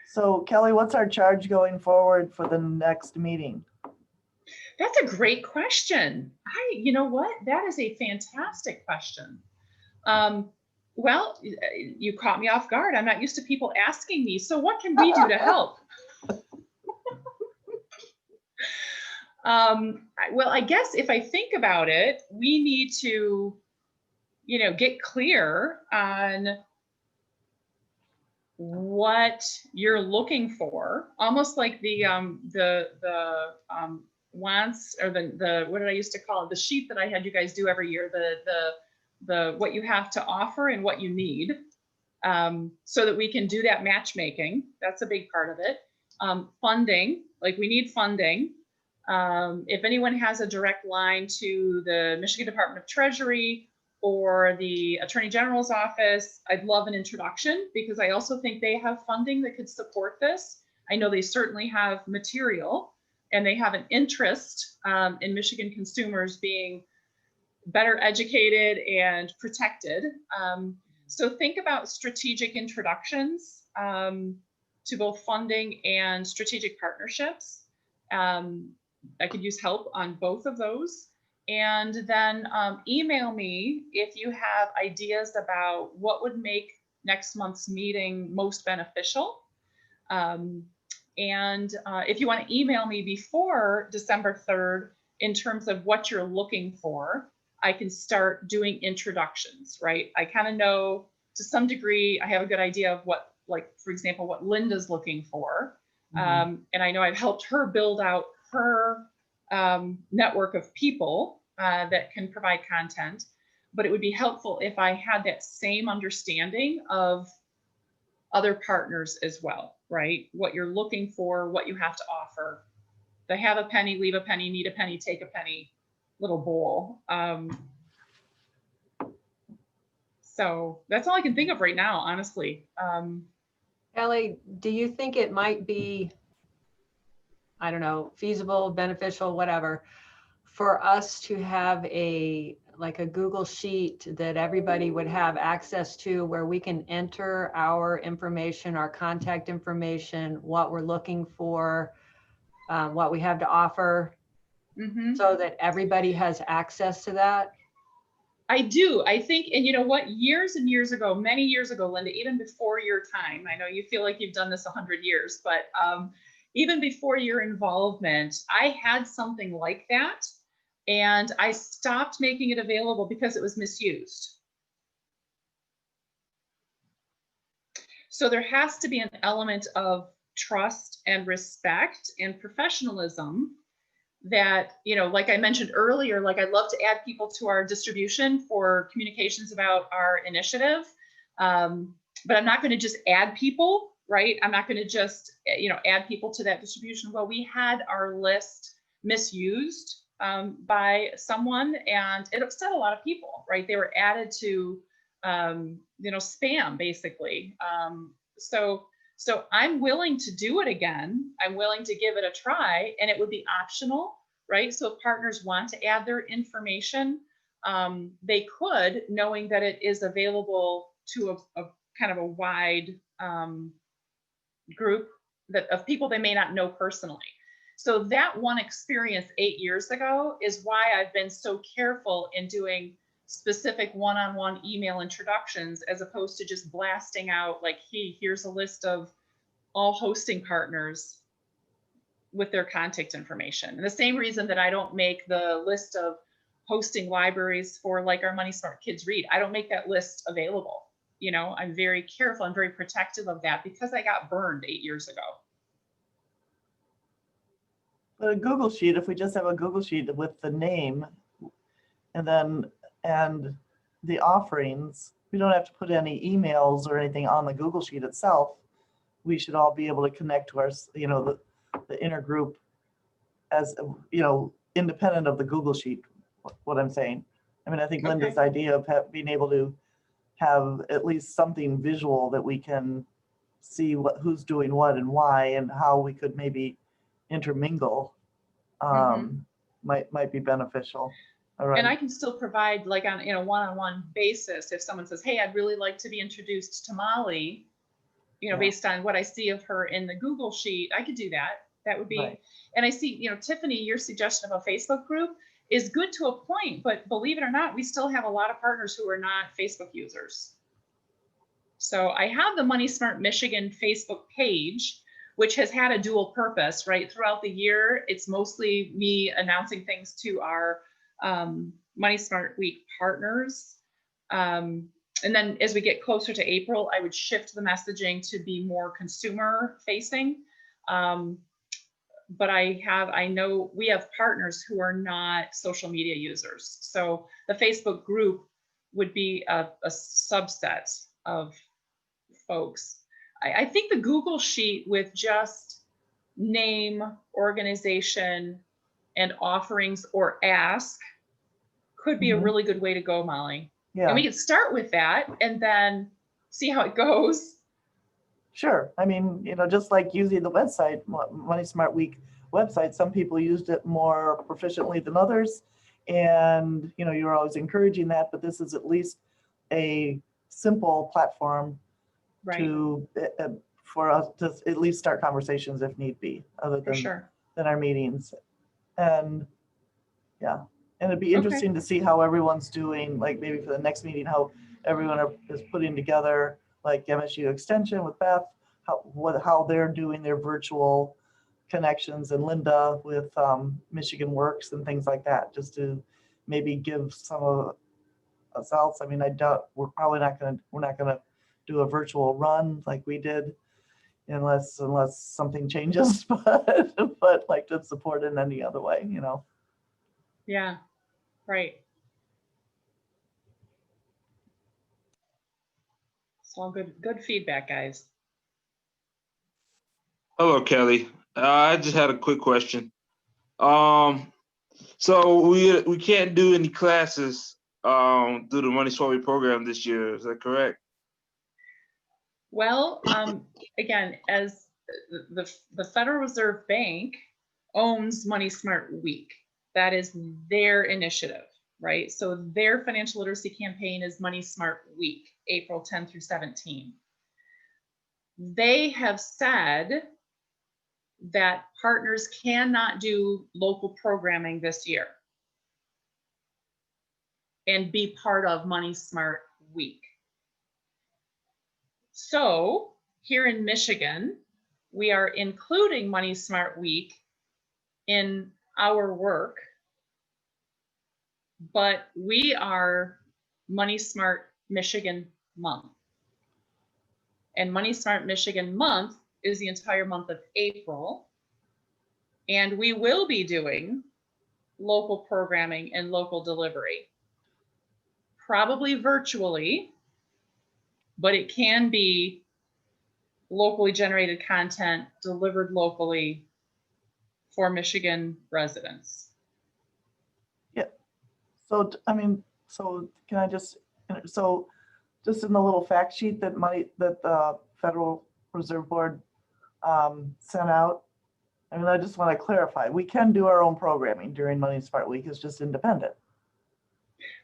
So Kelly, what's our charge going forward for the next meeting? That's a great question. You know what? That is a fantastic question. Well, you caught me off guard. I'm not used to people asking me. So what can we do to help? Well, I guess if I think about it, we need to, you know, get clear on what you're looking for, almost like the wants, or the what did I used to call it, the sheet that I had you guys do every year, the what you have to offer and what you need, so that we can do that matchmaking. That's a big part of it. Funding, like we need funding. If anyone has a direct line to the Michigan Department of Treasury or the Attorney General's office, I'd love an introduction, because I also think they have funding that could support this. I know they certainly have material, and they have an interest in Michigan consumers being better educated and protected. So think about strategic introductions to both funding and strategic partnerships. I could use help on both of those. And then email me if you have ideas about what would make next month's meeting most beneficial. And if you want to email me before December 3rd in terms of what you're looking for, I can start doing introductions, right? I kind of know to some degree, I have a good idea of what, like, for example, what Linda's looking for. And I know I've helped her build out her network of people that can provide content, but it would be helpful if I had that same understanding of other partners as well, right? What you're looking for, what you have to offer. The have a penny, leave a penny, need a penny, take a penny little bowl. So that's all I can think of right now, honestly. Kelly, do you think it might be, I don't know, feasible, beneficial, whatever, for us to have like a Google sheet that everybody would have access to, where we can enter our information, our contact information, what we're looking for, what we have to offer, so that everybody has access to that? I do. I think, and you know what, years and years ago, many years ago, Linda, even before your time, I know you feel like you've done this 100 years, but even before your involvement, I had something like that. And I stopped making it available because it was misused. So there has to be an element of trust and respect and professionalism that, you know, like I mentioned earlier, like I'd love to add people to our distribution for communications about our initiative. But I'm not going to just add people, right? I'm not going to just, you know, add people to that distribution. Well, we had our list misused by someone, and it upset a lot of people, right? They were added to, you know, spam basically. So I'm willing to do it again. I'm willing to give it a try, and it would be optional, right? So if partners want to add their information, they could, knowing that it is available to a kind of a wide group of people they may not know personally. So that one experience 8 years ago is why I've been so careful in doing specific one-on-one email introductions, as opposed to just blasting out like, hey, here's a list of all hosting partners with their contact information. And the same reason that I don't make the list of hosting libraries for like our Money Smart Kids Read, I don't make that list available. You know, I'm very careful, I'm very protective of that because I got burned 8 years ago. But a Google Sheet, if we just have a Google Sheet with the name and the offerings, we don't have to put any emails or anything on the Google Sheet itself. We should all be able to connect to our, you know, the inner group as, you know, independent of the Google Sheet, what I'm saying. I mean, I think Linda's idea of being able to have at least something visual that we can see who's doing what and why, and how we could maybe intermingle might be beneficial. All right. And I can still provide, like, on, in a one-on-one basis, if someone says, hey, I'd really like to be introduced to Molly, you know, based on what I see of her in the Google Sheet, I could do that. That would be, right. And I see, you know, Tiffany, your suggestion of a Facebook group is good to a point, but believe it or not, we still have a lot of partners who are not Facebook users. So I have the Money Smart Michigan Facebook page, which has had a dual purpose, right? Throughout the year, it's mostly me announcing things to our Money Smart Week partners. And then as we get closer to April, I would shift the messaging to be more consumer facing. But I know we have partners who are not social media users. So the Facebook group would be a subset of folks. I think the Google Sheet with just name, organization, and offerings or ask could be a really good way to go, Molly. Yeah. And we can start with that and then see how it goes. Sure. I mean, you know, just like using the website, Money Smart Week website, some people used it more proficiently than others. And, you know, you're always encouraging that, but this is at least a simple platform to for us to at least start conversations if need be, other than, than our meetings. And yeah. And it'd be interesting to see how everyone's doing, like maybe for the next meeting, how everyone is putting together, like MSU Extension with Beth, how they're doing their virtual connections, and Linda with Michigan Works and things like that, just to maybe give some of us else. I mean, I doubt we're not gonna do a virtual run like we did unless something changes, but like to support in any other way, you know. Yeah, right. It's all good feedback, guys. Hello, Kelly. I just had a quick question. So we can't do any classes through the Money Smart program this year. Is that correct? Well, again, as the Federal Reserve Bank owns Money Smart Week, that is their initiative, right? So their financial literacy campaign is Money Smart Week, April 10 through 17. They have said that partners cannot do local programming this year and be part of Money Smart Week. So here in Michigan, we are including Money Smart Week in our work, but we are Money Smart Michigan Month. And Money Smart Michigan Month is the entire month of April. And we will be doing local programming and local delivery, probably virtually, but it can be locally generated content delivered locally for Michigan residents. Yeah. So, I mean, so can I just in the little fact sheet that the Federal Reserve Board sent out, I mean, I just want to clarify, we can do our own programming during Money Smart Week. It's just independent.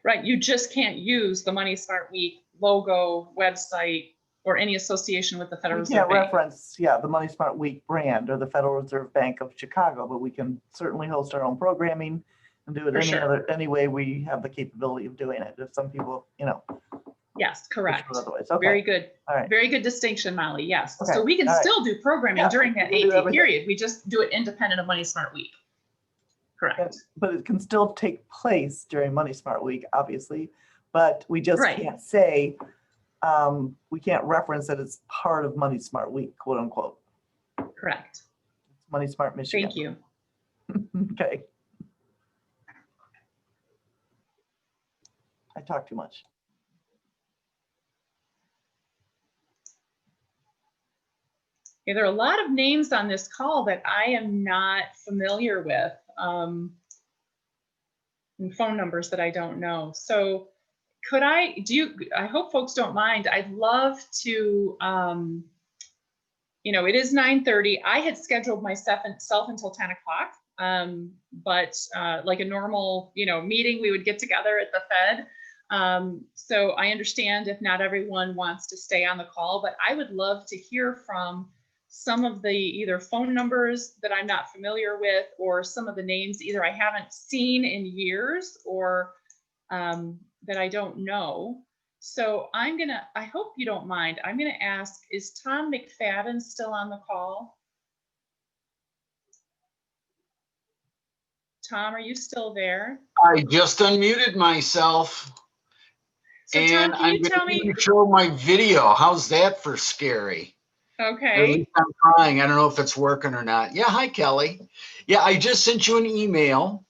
Right, you just can't use the Money Smart Week logo, website, or any association with the Federal We Reserve can't Bank. reference, the Money Smart Week brand or the Federal Reserve Bank of Chicago, but we can certainly host our own programming and do it any way we have the capability of doing it. If some people, Yes, correct. otherwise. Okay. Very good. All right. Very good distinction, Molly. Yes. Okay. So we can All right. still do programming Yeah, during we that can do 8-day everything. period. We just do it independent of Money Smart Week. Correct. But it can still take place during Money Smart Week, obviously, but we just Right. can't say, we can't reference that it's part of Money Smart Week, quote unquote. Correct. Money Smart Michigan. Thank you. Okay. I talk too much. Yeah, there are a lot of names on this call that I am not familiar with, and phone numbers that I don't know. So I hope folks don't mind. I'd love to, it is 9:30. I had scheduled myself until 10 o'clock. But like a normal, meeting, we would get together at the Fed. So I understand if not everyone wants to stay on the call, but I would love to hear from some of the either phone numbers that I'm not familiar with, or some of the names either I haven't seen in years or that I don't know. So I hope you don't mind, I'm gonna ask, is Tom McFadden still on the call? Tom, are you still there? I just unmuted myself. So and Tom, can I'm you tell going me? to show my video. How's that for scary? Or at Okay. least I'm trying. I don't know if it's working or not. Yeah, hi, Kelly. Yeah, I just sent you an email,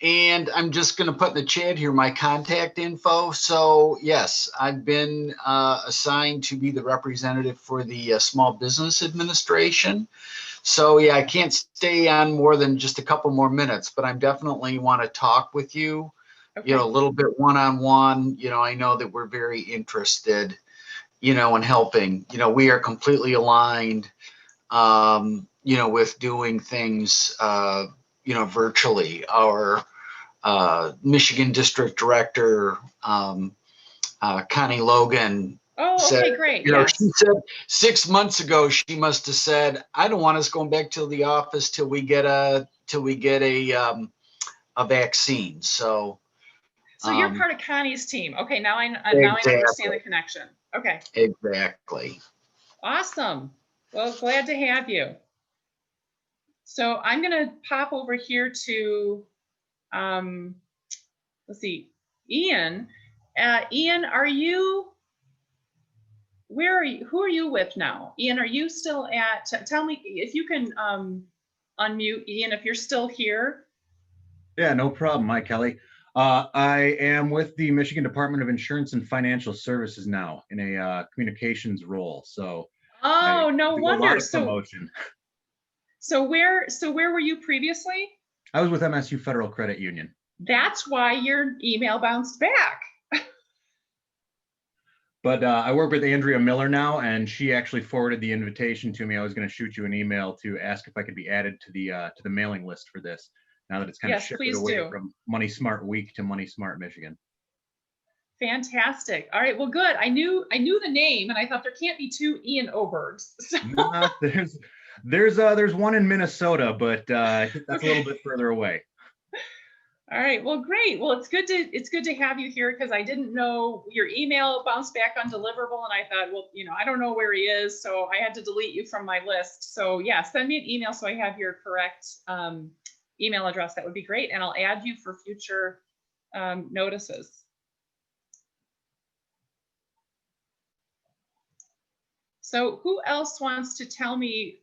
and I'm just going to put in the chat here my contact info. So yes, I've been assigned to be the representative for the Small Business Administration. So yeah, I can't stay on more than just a couple more minutes, but I definitely want to talk with you, Okay. a little bit one-on-one. I know that we're very interested, in helping. We are completely aligned, with doing things, virtually. Our Michigan District Director, Connie Logan, Oh, said, okay, great. Yes. she said 6 months ago, she must have said, I don't want us going back to the office till we get a a vaccine. So So you're part of Connie's team. Okay, now I understand the connection. Okay, exactly. awesome. Well, glad to have you. So I'm gonna pop over here to, let's see, Ian. Ian, where are you? Who are you with now? Ian, are you still at, tell me if you can unmute Ian, if you're still here. Yeah, no problem. Hi, Kelly. I am with the Michigan Department of Insurance and Financial Services now in a communications role. So Oh, I no do a wonder. lot of promotion. So where were you previously? I was with MSU Federal Credit Union. That's why your email bounced back. But I work with Andrea Miller now, and she actually forwarded the invitation to me. I was going to shoot you an email to ask if I could be added to the mailing list for this. Now that it's kind of Yes, shifted please away do. from Money Smart Week to Money Smart Michigan. Fantastic. All right, well, good. I knew the name, and I thought there can't be two Ian Obergs. So, Nah, there's one in Minnesota, but I think that's a little bit further away. all right, well, great. Well, it's good to have you here because I didn't know your email bounced back undeliverable, and I thought, well, I don't know where he is, so I had to delete you from my list. So yeah, send me an email so I have your correct email address. That would be great, and I'll add you for future notices. So who else wants to tell me?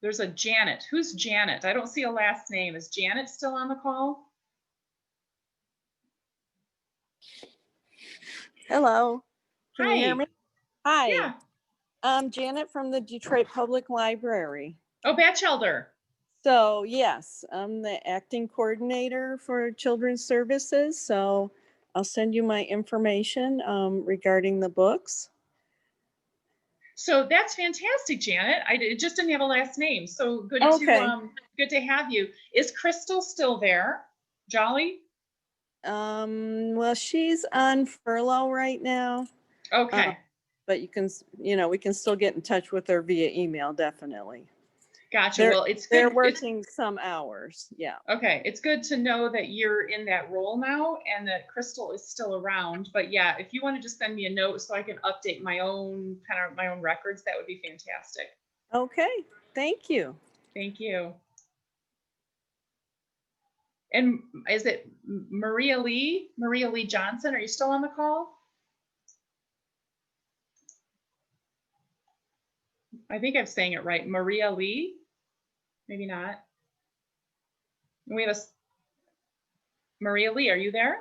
There's a Janet. Who's Janet? I don't see a last name. Is Janet still on the call? Hello. Can Hi. you hear me? Hi. Yeah. I'm Janet from the Detroit Public Library. Oh, Batchelder. So yes, I'm the acting coordinator for Children's Services. So I'll send you my information regarding the books. So that's fantastic, Janet. Just didn't have a last name. So good Okay. good to have you. Is Crystal still there? Jolly? Well, she's on furlough right now, Okay. but you can, we can still get in touch with her via email, definitely. Gotcha. They're- Well, it's good. They're working some hours. Yeah. Okay, it's good to know that you're in that role now and that Crystal is still around. But yeah, if you want to just send me a note so I can update my own records, that would be fantastic. Okay. Thank you. Thank you. And is it Maria Lee Johnson? Are you still on the call? I think I'm saying it right. Maria Lee? Maybe not. We have Maria Lee, are you there?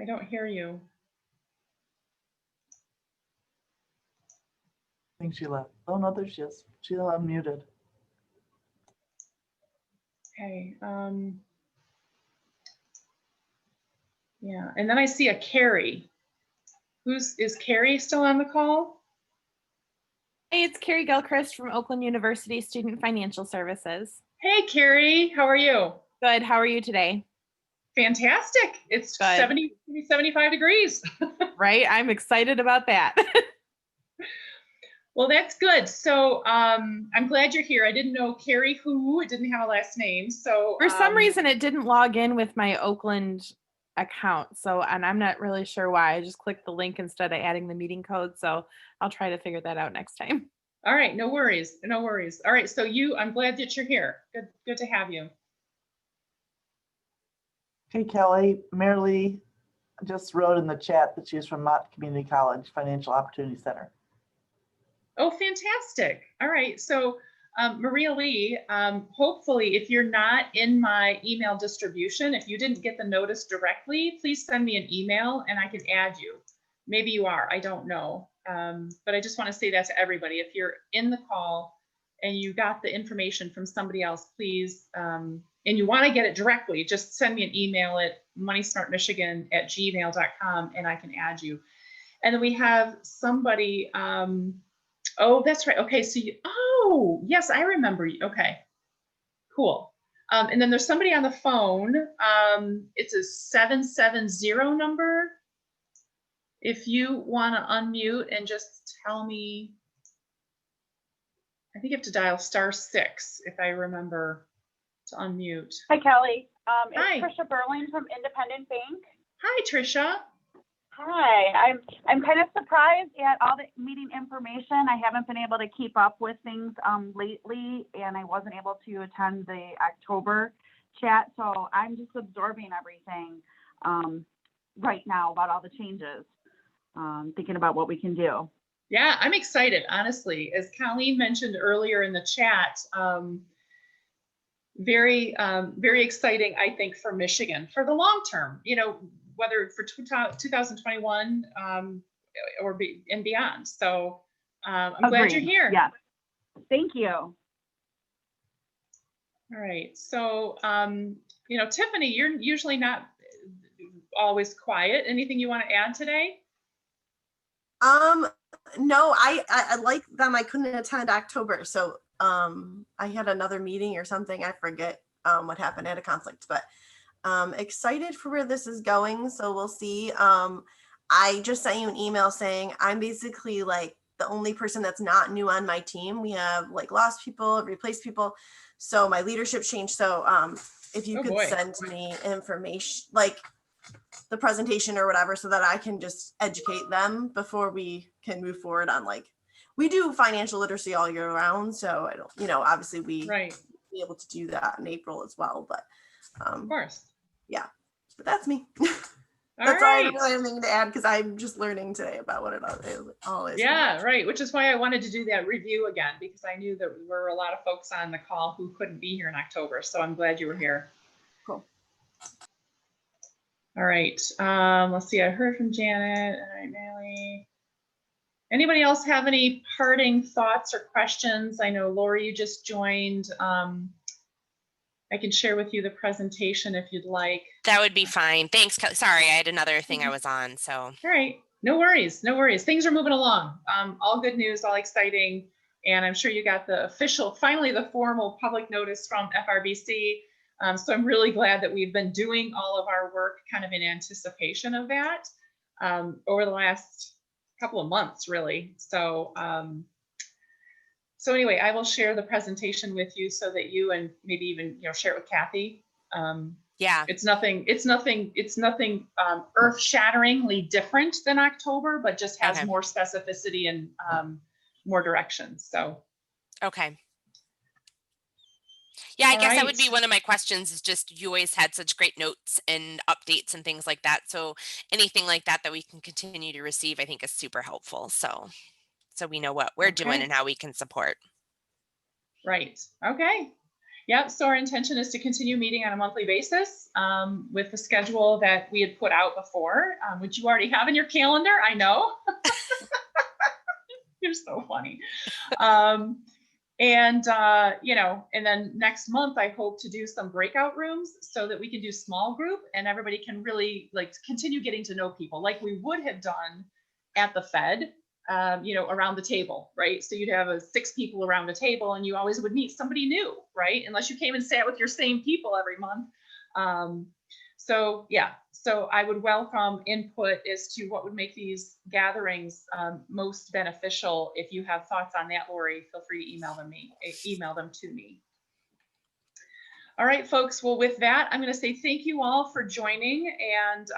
I don't hear you. I think she left. Oh, no, there she is. She's unmuted. Okay. Yeah, and then I see a Carrie. Is Carrie still on the call? Hey, it's Carrie Gilchrist from Oakland University Student Financial Services. Hey, Carrie, how are you? Good. How are you today? Fantastic. It's Good. 75 degrees. Right? I'm excited about that. Well, that's good. So I'm glad you're here. I didn't know Carrie who. It didn't have a last name. So For some reason, it didn't log in with my Oakland account. And I'm not really sure why. I just clicked the link instead of adding the meeting code. So I'll try to figure that out next time. All right. No worries. No worries. All right. So I'm glad that you're here. Good to have you. Hey, Kelly, Mary Lee just wrote in the chat that she's from Mott Community College Financial Opportunity Center. Oh, fantastic. All right. So Maria Lee, hopefully if you're not in my email distribution, if you didn't get the notice directly, please send me an email and I can add you. Maybe you are, I don't know. But I just want to say that to everybody. If you're in the call and you got the information from somebody else, please, and you want to get it directly, just send me an email at moneysmartmichigan@gmail.com and I can add you. And then we have somebody, oh, that's right. Okay, so oh, yes, I remember you. Okay, cool. And then there's somebody on the phone. It's a 770 number. If you want to unmute and just tell me I think you have to dial *6 if I remember to unmute. Hi, Kelly. Hi. It's Trisha Berlin from Independent Bank. Hi, Trisha. Hi, I'm kind of surprised at all the meeting information. I haven't been able to keep up with things lately, and I wasn't able to attend the October chat, so I'm just absorbing everything right now about all the changes, thinking about what we can do. Yeah, I'm excited, honestly. As Colleen mentioned earlier in the chat, very exciting, I think, for Michigan for the long term, you know, whether for 2021 and beyond. So I'm glad you're here. Yeah, thank you. All right. So, you know, Tiffany, you're usually not always quiet. Anything you want to add today? No, I like them. I couldn't attend October, so I had another meeting or something. I forget what happened. I had a conflict, but excited for where this is going. So we'll see. I just sent you an email saying I'm basically like the only person that's not new on my team. We have like lost people, replaced people. So my leadership changed. So if you could send me information, like the presentation or whatever, so that I can just educate them before we can move forward on, like, we do financial literacy all year round. So I don't, you know, obviously we be able to do that in April as well, but of course. Yeah, but that's me. That's all I don't really have anything to add because I'm just learning today about what it all is. Yeah, right. Which is why I wanted to do that review again, because I knew that there were a lot of folks on the call who couldn't be here in October. So I'm glad you were here. Cool. All right. Let's see. I heard from Janet. All right, Mallie. Anybody else have any parting thoughts or questions? I know Lori, you just joined. I can share with you the presentation if you'd like. That would be fine. Thanks. Sorry, I had another thing I was on, so. All right, no worries, no worries. Things are moving along. All good news, all exciting. And I'm sure you got the official, finally the formal public notice from FRBC. So I'm really glad that we've been doing all of our work kind of in anticipation of that over the last couple of months, really. So, so anyway, I will share the presentation with you so that you and maybe even, you know, share it with Kathy. Yeah, it's nothing earth-shatteringly different than October, but just has more specificity and more direction. So okay. Yeah, I guess that would be one of my questions, is just you always had such great notes and updates and things like that. So anything like that that we can continue to receive, I think is super helpful. So we know what we're doing and how we can support. Right. Okay. Yeah. So our intention is to continue meeting on a monthly basis with the schedule that we had put out before, which you already have in your calendar. I know. You're so funny. You know, and then next month, I hope to do some breakout rooms so that we can do small group and everybody can really like continue getting to know people like we would have done at the Fed, you know, around the table, right? So you'd have 6 people around a table and you always would meet somebody new, right? Unless you came and sat with your same people every month. So yeah, so I would welcome input as to what would make these gatherings most beneficial. If you have thoughts on that, Lori, feel free to email them to me. All right, folks. Well, with that, I'm going to say thank you all for joining. And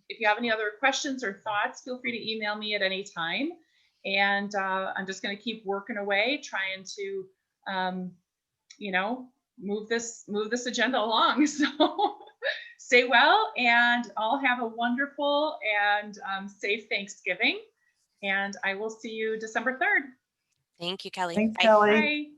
if you have any other questions or thoughts, feel free to email me at any time. And I'm just going to keep working away, trying to, you know, move this agenda along. So stay well and all have a wonderful and safe Thanksgiving. And I will see you December 3rd. Thank you, Kelly. Thanks, Bye. Kelly. Bye.